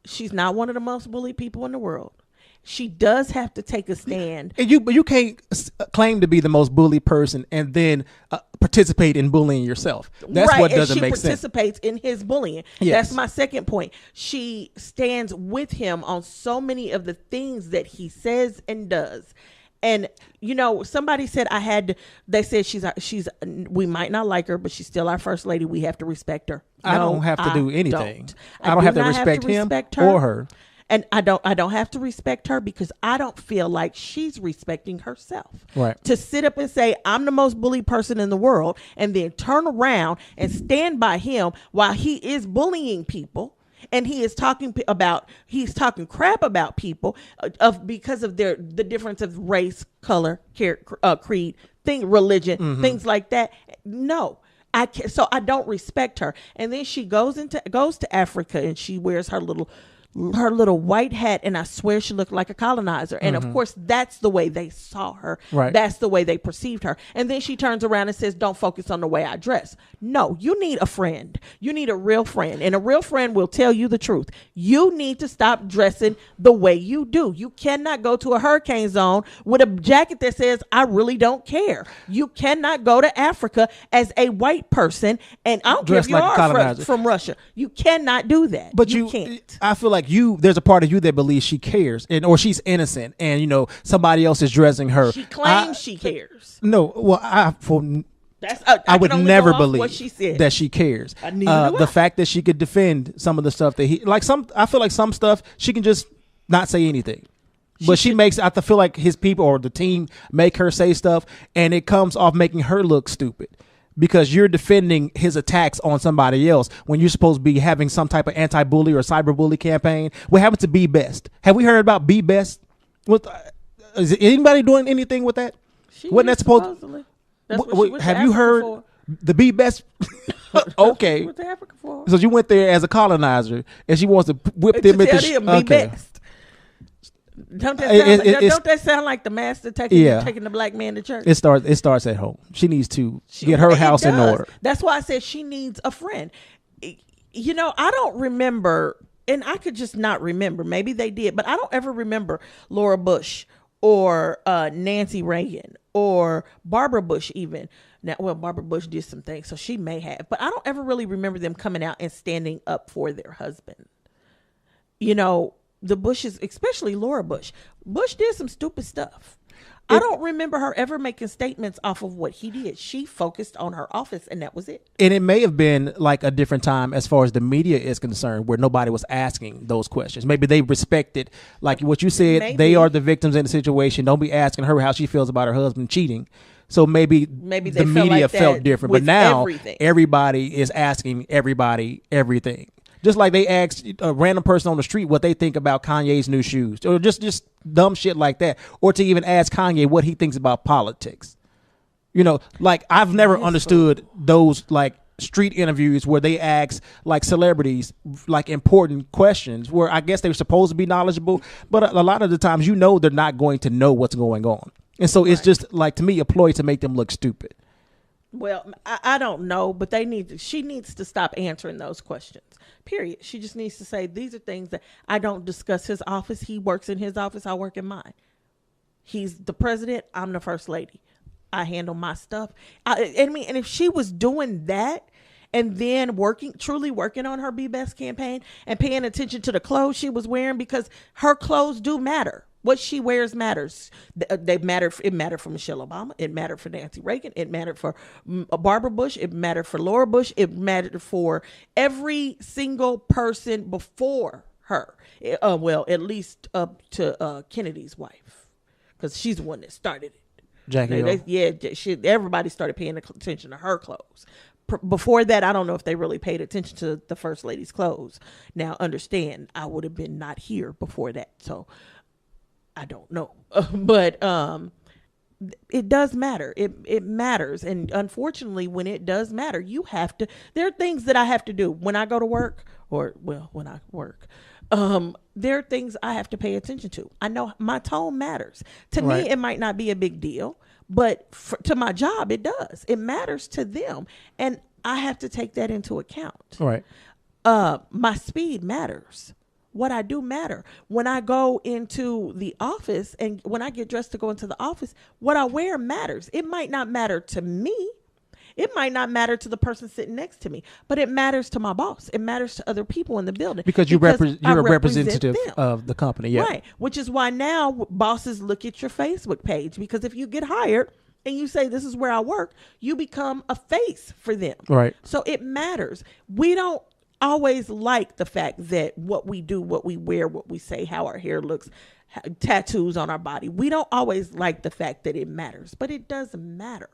Speaker 1: she's not one of the most bullied people in the world. She does have to take a stand.
Speaker 2: And you can't claim to be the most bullied person and then participate in bullying yourself. That's right, what doesn't make sense.
Speaker 1: She participates in his bullying. Yes. That's my second point. She stands with him on so many of the things that he says and does. And, somebody said they said she's we might not like her, but she's still our first lady. We have to respect her.
Speaker 2: I don't have to do anything. I don't have to respect him or her.
Speaker 1: And I don't have to respect her because I don't feel like she's respecting herself.
Speaker 2: Right.
Speaker 1: To sit up and say, I'm the most bullied person in the world, and then turn around and stand by him while he is bullying people. And he is talking crap about people because of the difference of race, color, creed, religion, things like that. No. I can't, so I don't respect her. And then she goes to Africa and she wears her little white hat, and I swear she looked like a colonizer. And of course, that's the way they saw her.
Speaker 2: Right.
Speaker 1: That's the way they perceived her. And then she turns around and says, don't focus on the way I dress. No, you need a friend. You need a real friend. And a real friend will tell you the truth. You need to stop dressing the way you do. You cannot go to a hurricane zone with a jacket that says, I really don't care. You cannot go to Africa as a white person, and I don't care if you are from Russia. You cannot do that.
Speaker 2: But
Speaker 1: you can't.
Speaker 2: I feel like there's a part of you that believes she cares or she's innocent and somebody else is dressing her.
Speaker 1: She claims she cares.
Speaker 2: No, well, I would never believe that she cares. The fact that she could defend some of the stuff that I feel like some stuff she can just not say anything. But I feel like his people or the team make her say stuff and it comes off making her look stupid. because you're defending his attacks on somebody else when you're supposed to be having some type of anti-bully or cyberbully campaign. What happened to Be Best? Have we heard about Be Best? Is anybody doing anything with that? Wasn't that supposed?
Speaker 1: Supposedly. That's what she went
Speaker 2: have
Speaker 1: to
Speaker 2: you
Speaker 1: Africa
Speaker 2: heard
Speaker 1: for.
Speaker 2: the Be Best? Okay,
Speaker 1: Went to Africa for.
Speaker 2: so you went there as a colonizer, and she wants to whip
Speaker 1: To
Speaker 2: them into
Speaker 1: tell them, be best. Don't that sound like the master taking the black man to church?
Speaker 2: It starts at home. She needs to get her house in order.
Speaker 1: That's why I said she needs a friend. You know, I don't remember, and I could just not remember. Maybe they did, but I don't ever remember Laura Bush or Nancy Reagan or Barbara Bush even. Now, well, Barbara Bush did some things, so she may have, but I don't ever really remember them coming out and standing up for their husband. You know, the Bushes, especially Laura Bush. Bush did some stupid stuff. I don't remember her ever making statements off of what he did. She focused on her office, and that was it.
Speaker 2: And it may have been like a different time as far as the media is concerned, where nobody was asking those questions. Maybe they respected, like what you said,
Speaker 1: Maybe.
Speaker 2: They are the victims in the situation. Don't be asking her how she feels about her husband cheating. So maybe the media felt different. But now everybody is asking everybody everything. Just like they asked a random person on the street what they think about Kanye's new shoes, or just dumb shit like that, or to even ask Kanye what he thinks about politics. You know, like I've never understood those like street interviews where they ask like celebrities like important questions where I guess they're supposed to be knowledgeable, but a lot of the times you know they're not going to know what's going on, and so it's just like to me a ploy to make them look stupid.
Speaker 1: Well, I don't know, but she needs to stop answering those questions. Period. She just needs to say, these are things that I don't discuss his office. He works in his office. I work in mine. He's the president. I'm the first lady. I handle my stuff. And if she was doing that and then truly working on her Be Best campaign and paying attention to the clothes she was wearing, because her clothes do matter. What she wears matters. They matter. It mattered for Michelle Obama. It mattered for Nancy Reagan. It mattered for Barbara Bush. It mattered for Laura Bush. It mattered for every single person before her. Well, at least up to Kennedy's wife, because she's the one that started it.
Speaker 2: Jackie.
Speaker 1: Everybody started paying attention to her clothes. Before that, I don't know if they really paid attention to the first lady's clothes. Now, understand, I would have been not here before that, so I don't know. But it does matter. It matters. And unfortunately, when it does matter, there are things that I have to do when I go to work, when I work. There are things I have to pay attention to. I know my tone matters. To me, it might not be a big deal, but to my job, it does. It matters to them. And I have to take that into account.
Speaker 2: Right.
Speaker 1: My speed matters. What I do matter. When I go into the office and when I get dressed to go into the office, what I wear matters. It might not matter to me. It might not matter to the person sitting next to me, but it matters to my boss. It matters to other people in the building.
Speaker 2: Because you're a representative of the company. Yeah.
Speaker 1: Right. Which is why now bosses look at your Facebook page, because if you get hired and you say, this is where I work, you become a face for them.
Speaker 2: Right.
Speaker 1: So it matters. We don't always like the fact that what we do, what we wear, what we say, how our hair looks, tattoos on our body. We don't always like the fact that it matters, but it does matter.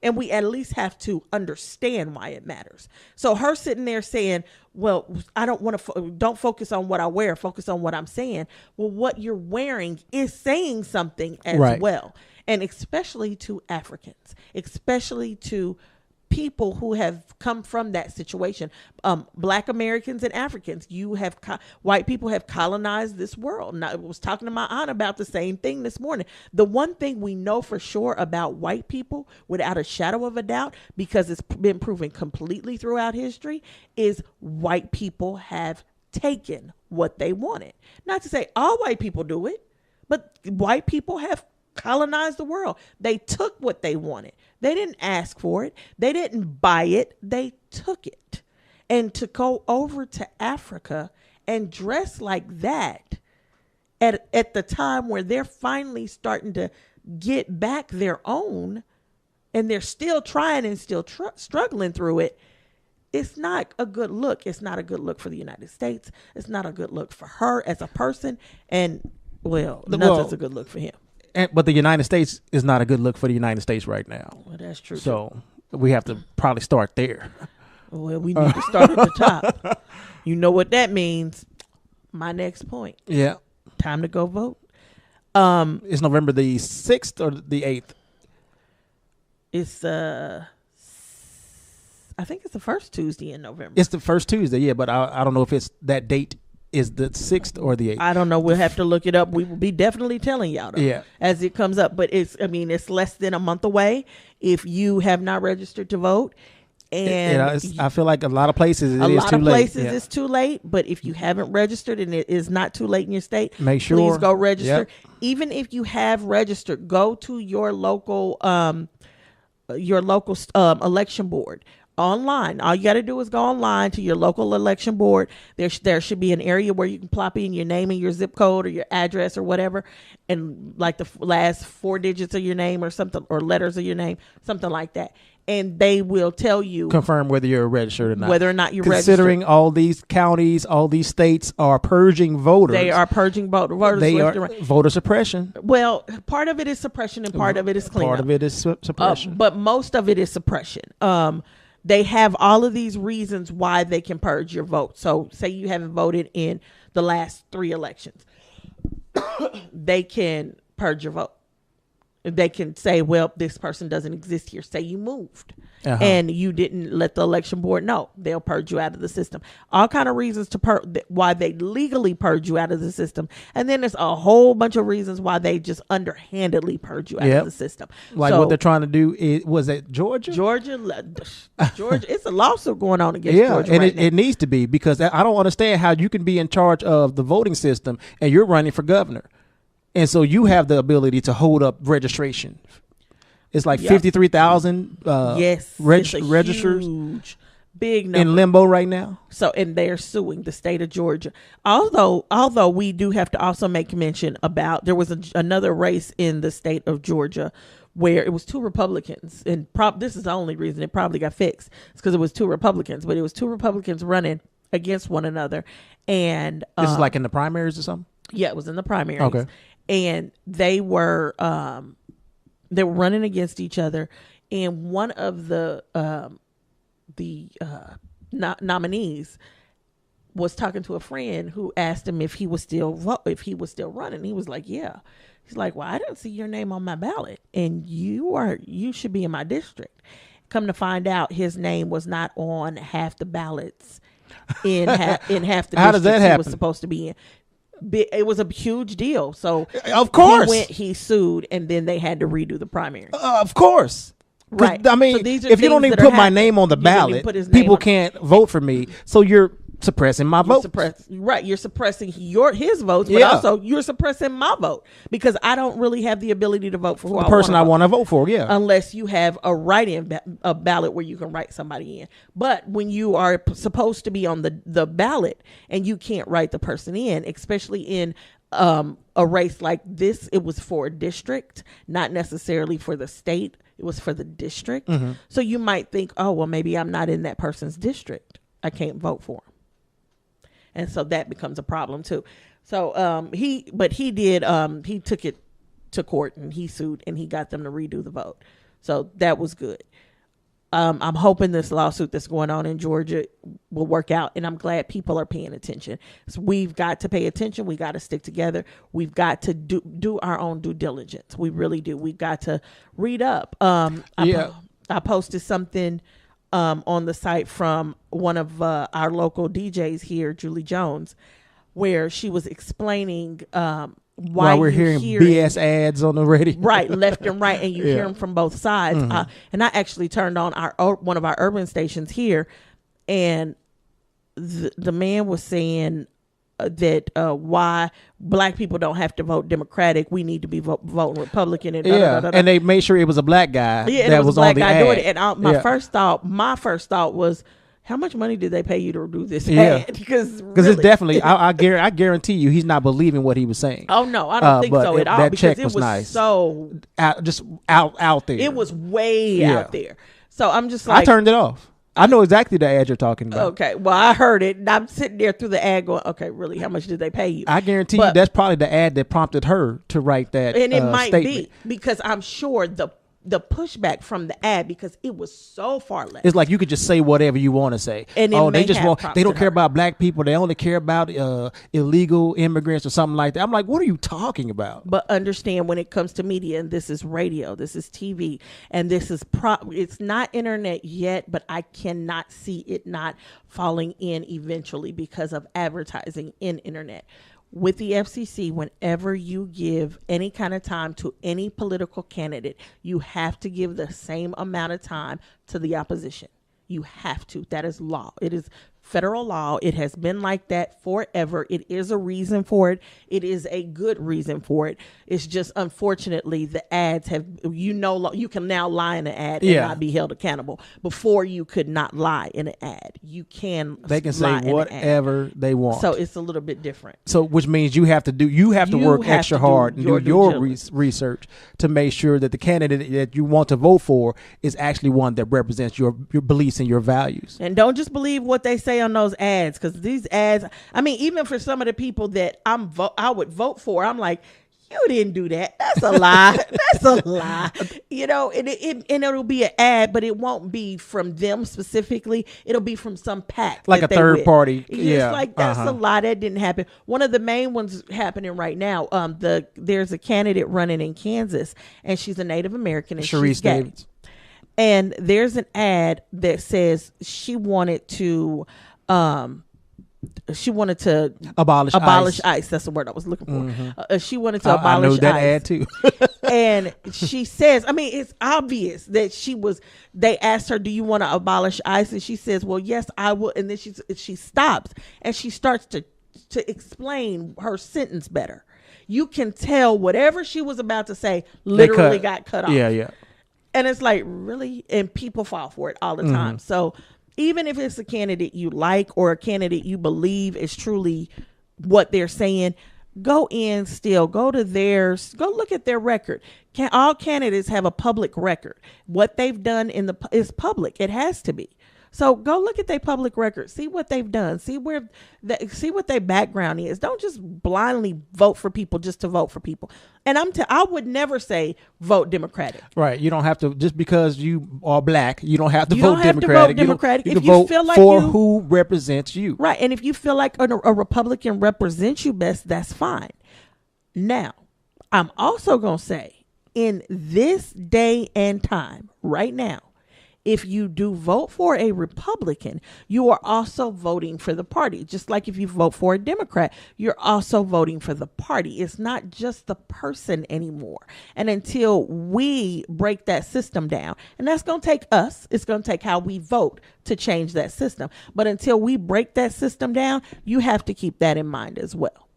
Speaker 1: And we at least have to understand why it matters. So her sitting there saying, well, I don't want to, don't focus on what I wear, focus on what I'm saying. Well, what you're wearing is saying something as well. And especially to Africans, especially to people who have come from that situation, Black Americans and Africans. White people have colonized this world. And I was talking to my aunt about the same thing this morning. The one thing we know for sure about white people, without a shadow of a doubt, because it's been proven completely throughout history, is white people have taken what they wanted. Not to say all white people do it, but white people have colonized the world. They took what they wanted. They didn't ask for it. They didn't buy it. They took it. And to go over to Africa and dress like that at the time where they're finally starting to get back their own, and they're still trying and still struggling through it, it's not a good look. It's not a good look for the United States. It's not a good look for her as a person. And, nothing's a good look for him.
Speaker 2: But the United States is not a good look for the United States right now.
Speaker 1: Well, that's true.
Speaker 2: So We have to probably start there.
Speaker 1: Well, we need to start at the top. You know what that means. My next point.
Speaker 2: Yeah.
Speaker 1: Time to go vote.
Speaker 2: It's November the 6th or the 8th?
Speaker 1: It's I think it's the first Tuesday in November.
Speaker 2: It's the first Tuesday, yeah, but I don't know if it's that date is the 6th or the 8th.
Speaker 1: I don't know. We'll have to look it up. We will be definitely telling y'all as it comes up. But it's less than a month away if you have not registered to vote. And
Speaker 2: I feel like a lot of places
Speaker 1: it's too late. But if you haven't registered and it is not too late in your state,
Speaker 2: make sure
Speaker 1: please go register.
Speaker 2: Yep.
Speaker 1: Even if you have registered, go to your local election board online. All you got to do is go online to your local election board. There should be an area where you can plop in your name and your zip code or your address or whatever, and like the last 4 digits of your name or something, or letters of your name, something like that. And they will tell you,
Speaker 2: confirm whether you're registered or not.
Speaker 1: Whether or not you're
Speaker 2: considering
Speaker 1: registered.
Speaker 2: all these counties, all these states are purging voters.
Speaker 1: They are purging voters.
Speaker 2: They are voter suppression.
Speaker 1: Well, part of it is suppression and part of it is cleanup.
Speaker 2: Part of it is suppression.
Speaker 1: But most of it is suppression. They have all of these reasons why they can purge your vote. So say you haven't voted in the last 3 elections. They can purge your vote. They can say, well, this person doesn't exist here. Say you moved and you didn't let the election board know. They'll purge you out of the system. All kind of reasons to why they legally purge you out of the system. And then there's a whole bunch of reasons why they just underhandedly purge you out of the system.
Speaker 2: Like what they're trying to do was it Georgia?
Speaker 1: Georgia, it's a lawsuit going on against Georgia
Speaker 2: and
Speaker 1: right now.
Speaker 2: It needs to be, because I don't understand how you can be in charge of the voting system and you're running for governor. And so you have the ability to hold up registration. It's like 53,000 registers.
Speaker 1: Huge, big number.
Speaker 2: In limbo right now.
Speaker 1: So, and they're suing the state of Georgia. Although we do have to also make mention about, there was another race in the state of Georgia where it was 2 Republicans. And this is the only reason it probably got fixed. It's because it was 2 Republicans. But it was 2 Republicans running against one another. And
Speaker 2: this is like in the primaries or something?
Speaker 1: Yeah, it was in the primaries.
Speaker 2: Okay.
Speaker 1: And they were running against each other, and one of the nominees was talking to a friend who asked him if he was still running. He was like, "Yeah." He's like, "Well, I didn't see your name on my ballot, and you should be in my district." Come to find out, his name was not on half the ballots in half the
Speaker 2: How does that
Speaker 1: districts
Speaker 2: happen?
Speaker 1: he was supposed to be in. It was a huge deal. So
Speaker 2: of course
Speaker 1: he sued, and then they had to redo the primary.
Speaker 2: Of course.
Speaker 1: Right.
Speaker 2: I mean,
Speaker 1: so
Speaker 2: if you don't even put my name on the ballot, people can't vote for me. So you're suppressing my vote.
Speaker 1: You're suppressing his votes, but also you're suppressing my vote, because I don't really have the ability to vote for
Speaker 2: the person I want to vote for. Yeah,
Speaker 1: unless you have a write-in a ballot where you can write somebody in. But when you are supposed to be on the ballot and you can't write the person in, especially in a race like this, it was for a district, not necessarily for the state. It was for the district. Mm-hmm. So you might think, oh, well, maybe I'm not in that person's district. I can't vote for him. And so that becomes a problem too. So he took it to court and he sued and he got them to redo the vote. So that was good. I'm hoping this lawsuit that's going on in Georgia will work out, and I'm glad people are paying attention. So we've got to pay attention. We got to stick together. We've got to do our own due diligence. We really do. We've got to read up. I posted something on the site from one of our local DJs here, Julie Jones, where she was explaining why
Speaker 2: we're hearing BS ads on the radio,
Speaker 1: right, left and right, and you hear them from both sides. Mm-hmm. And I actually turned on one of our urban stations here, and the man was saying that why black people don't have to vote Democratic, we need to be voting Republican, and
Speaker 2: and they made sure it was a black guy.
Speaker 1: Yeah, and
Speaker 2: that
Speaker 1: it was
Speaker 2: on
Speaker 1: black
Speaker 2: the
Speaker 1: guy
Speaker 2: ad.
Speaker 1: doing it. And my first thought was, how much money did they pay you to do this ad? Because
Speaker 2: it's definitely, I guarantee you, he's not believing what he was saying.
Speaker 1: Oh no, I don't think so at all.
Speaker 2: That
Speaker 1: because
Speaker 2: check was nice.
Speaker 1: So
Speaker 2: out there.
Speaker 1: It was way out there. So I'm just like,
Speaker 2: I turned it off. I know exactly the ad you're talking about.
Speaker 1: Okay, well, I heard it, and I'm sitting there through the ad going, okay, really, how much did they pay you?
Speaker 2: I guarantee you that's probably the ad that prompted her to write that
Speaker 1: and it might
Speaker 2: statement.
Speaker 1: be, because I'm sure the pushback from the ad because it was so far left.
Speaker 2: It's like you could just say whatever you want to say.
Speaker 1: And
Speaker 2: they don't care about black people. They only care about illegal immigrants or something like that. I'm like, what are you talking about?
Speaker 1: But understand, when it comes to media, and this is radio, this is TV, and this is it's not internet yet, but I cannot see it not falling in eventually because of advertising in internet. With the FCC, whenever you give any kind of time to any political candidate, you have to give the same amount of time to the opposition. You have to. That is law. It is federal law. It has been like that forever. It is a reason for it. It is a good reason for it. It's just, unfortunately, the ads have, you can now lie in an ad and not be held accountable. Before, you could not lie in an ad. They can
Speaker 2: say whatever they want.
Speaker 1: So it's a little bit different.
Speaker 2: So which means you have to work extra hard and do your research to make sure that the candidate that you want to vote for is actually one that represents your beliefs and your values.
Speaker 1: And don't just believe what they say on those ads, because these ads, I mean, even for some of the people that I would vote for, I'm like, you didn't do that. That's a lie. That's a lie. And it'll be an ad, but it won't be from them specifically. It'll be from some PAC.
Speaker 2: Like a third party.
Speaker 1: It's like, that's a lie. That didn't happen. One of the main ones happening right now, there's a candidate running in Kansas, and she's a Native American, and she's gay. Davids. And there's an ad that says she wanted to abolish ICE. That's the word I was looking for. Mm-hmm. She wanted to abolish ICE. I know that ad too. And she says, I mean, it's obvious that they asked her, do you want to abolish ICE? And she says, well, yes, I will. And then she stops and she starts to explain her sentence better. You can tell whatever she was about to say literally got cut off.
Speaker 2: Yeah.
Speaker 1: And it's like, really? And people fall for it all the time. So even if it's a candidate you like or a candidate you believe is truly what they're saying, go look at their record. All candidates have a public record. What they've done is public. It has to be. So go look at their public record, see what they've done, see what their background is. Don't just blindly vote for people just to vote for people. And I would never say vote Democratic.
Speaker 2: Right. You don't have to, just because you are black, you don't have to
Speaker 1: vote
Speaker 2: Democratic. You can vote
Speaker 1: feel like
Speaker 2: for who represents you.
Speaker 1: Right. And if you feel like a Republican represents you best, that's fine. Now, I'm also going to say, in this day and time, right now, if you do vote for a Republican, you are also voting for the party. Just like if you vote for a Democrat, you're also voting for the party. It's not just the person anymore. And until we break that system down, and that's going to take us, it's going to take how we vote to change that system. But until we break that system down, you have to keep that in mind as well.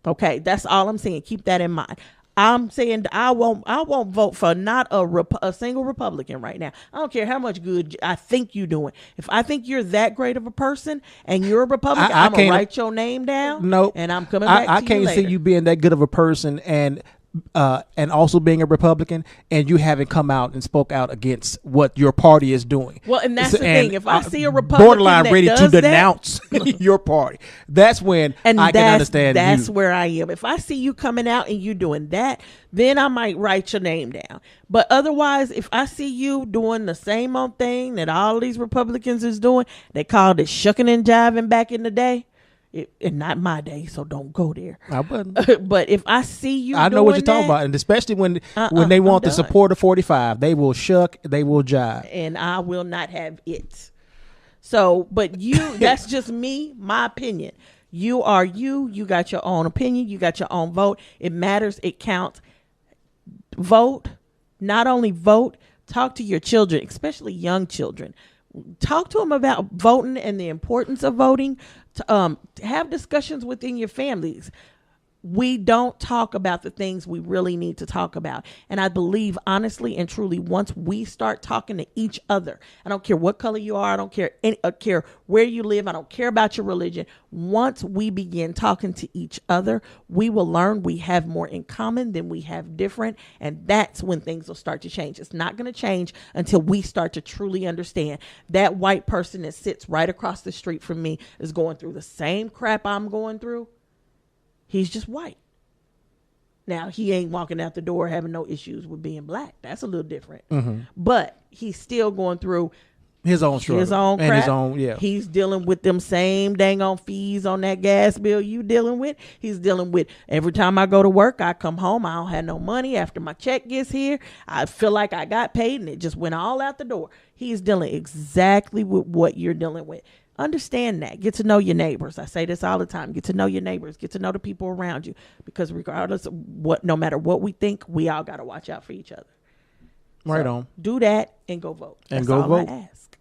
Speaker 1: Okay, that's all I'm saying. Keep that in mind. I'm saying I won't vote for not a single Republican right now. I don't care how much good I think you're doing. If I think you're that great of a person and you're a Republican, I'm going to write your name down.
Speaker 2: Nope.
Speaker 1: And I'm coming back to you later.
Speaker 2: I can't see you being that good of a person and also being a Republican, and you haven't come out and spoke out against what your party is doing.
Speaker 1: Well, and that's the thing. If I see a Republican
Speaker 2: borderline
Speaker 1: that
Speaker 2: ready
Speaker 1: does
Speaker 2: to denounce your party, that's when I can understand you.
Speaker 1: That's where I am. If I see you coming out and you doing that, then I might write your name down. But otherwise, if I see you doing the same old thing that all these Republicans is doing, they called it shucking and jiving back in the day. And not my day, so don't go there.
Speaker 2: I wouldn't.
Speaker 1: But if I see you,
Speaker 2: I know what you're talking about, and especially when they want the support of 45, they will shuck, they will jive,
Speaker 1: and I will not have it. So, but that's just me, my opinion. You are you. You got your own opinion. You got your own vote. It matters. It counts. Vote. Not only vote. Talk to your children, especially young children. Talk to them about voting and the importance of voting. To have discussions within your families. We don't talk about the things we really need to talk about. And I believe, honestly and truly, once we start talking to each other, I don't care what color you are, I don't care where you live, I don't care about your religion. Once we begin talking to each other, we will learn we have more in common than we have different. And that's when things will start to change. It's not going to change until we start to truly understand that white person that sits right across the street from me is going through the same crap I'm going through. He's just white. Now, he ain't walking out the door having no issues with being black. That's a little different.
Speaker 2: Mm-hmm.
Speaker 1: But he's still going through
Speaker 2: his own struggle.
Speaker 1: His own crap.
Speaker 2: And his own, yeah.
Speaker 1: He's dealing with them same dang on fees on that gas bill you dealing with. He's dealing with every time I go to work, I come home, I don't have no money. After my check gets here, I feel like I got paid and it just went all out the door. He's dealing exactly with what you're dealing with. Understand that. Get to know your neighbors. I say this all the time. Get to know your neighbors. Get to know the people around you. Because regardless of what, no matter what we think, we all got to watch out for each other.
Speaker 2: Right
Speaker 1: So
Speaker 2: on.
Speaker 1: do that and go vote.
Speaker 2: And
Speaker 1: That's
Speaker 2: go
Speaker 1: all
Speaker 2: vote.
Speaker 1: I ask.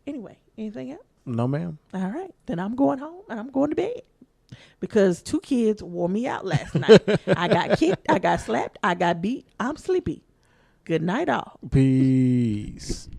Speaker 1: Anyway, anything else?
Speaker 2: No, ma'am.
Speaker 1: All right. Then I'm going home and I'm going to bed. Because 2 kids wore me out last night. I got kicked. I got slapped. I got beat. I'm sleepy. Good night, all.
Speaker 2: Peace.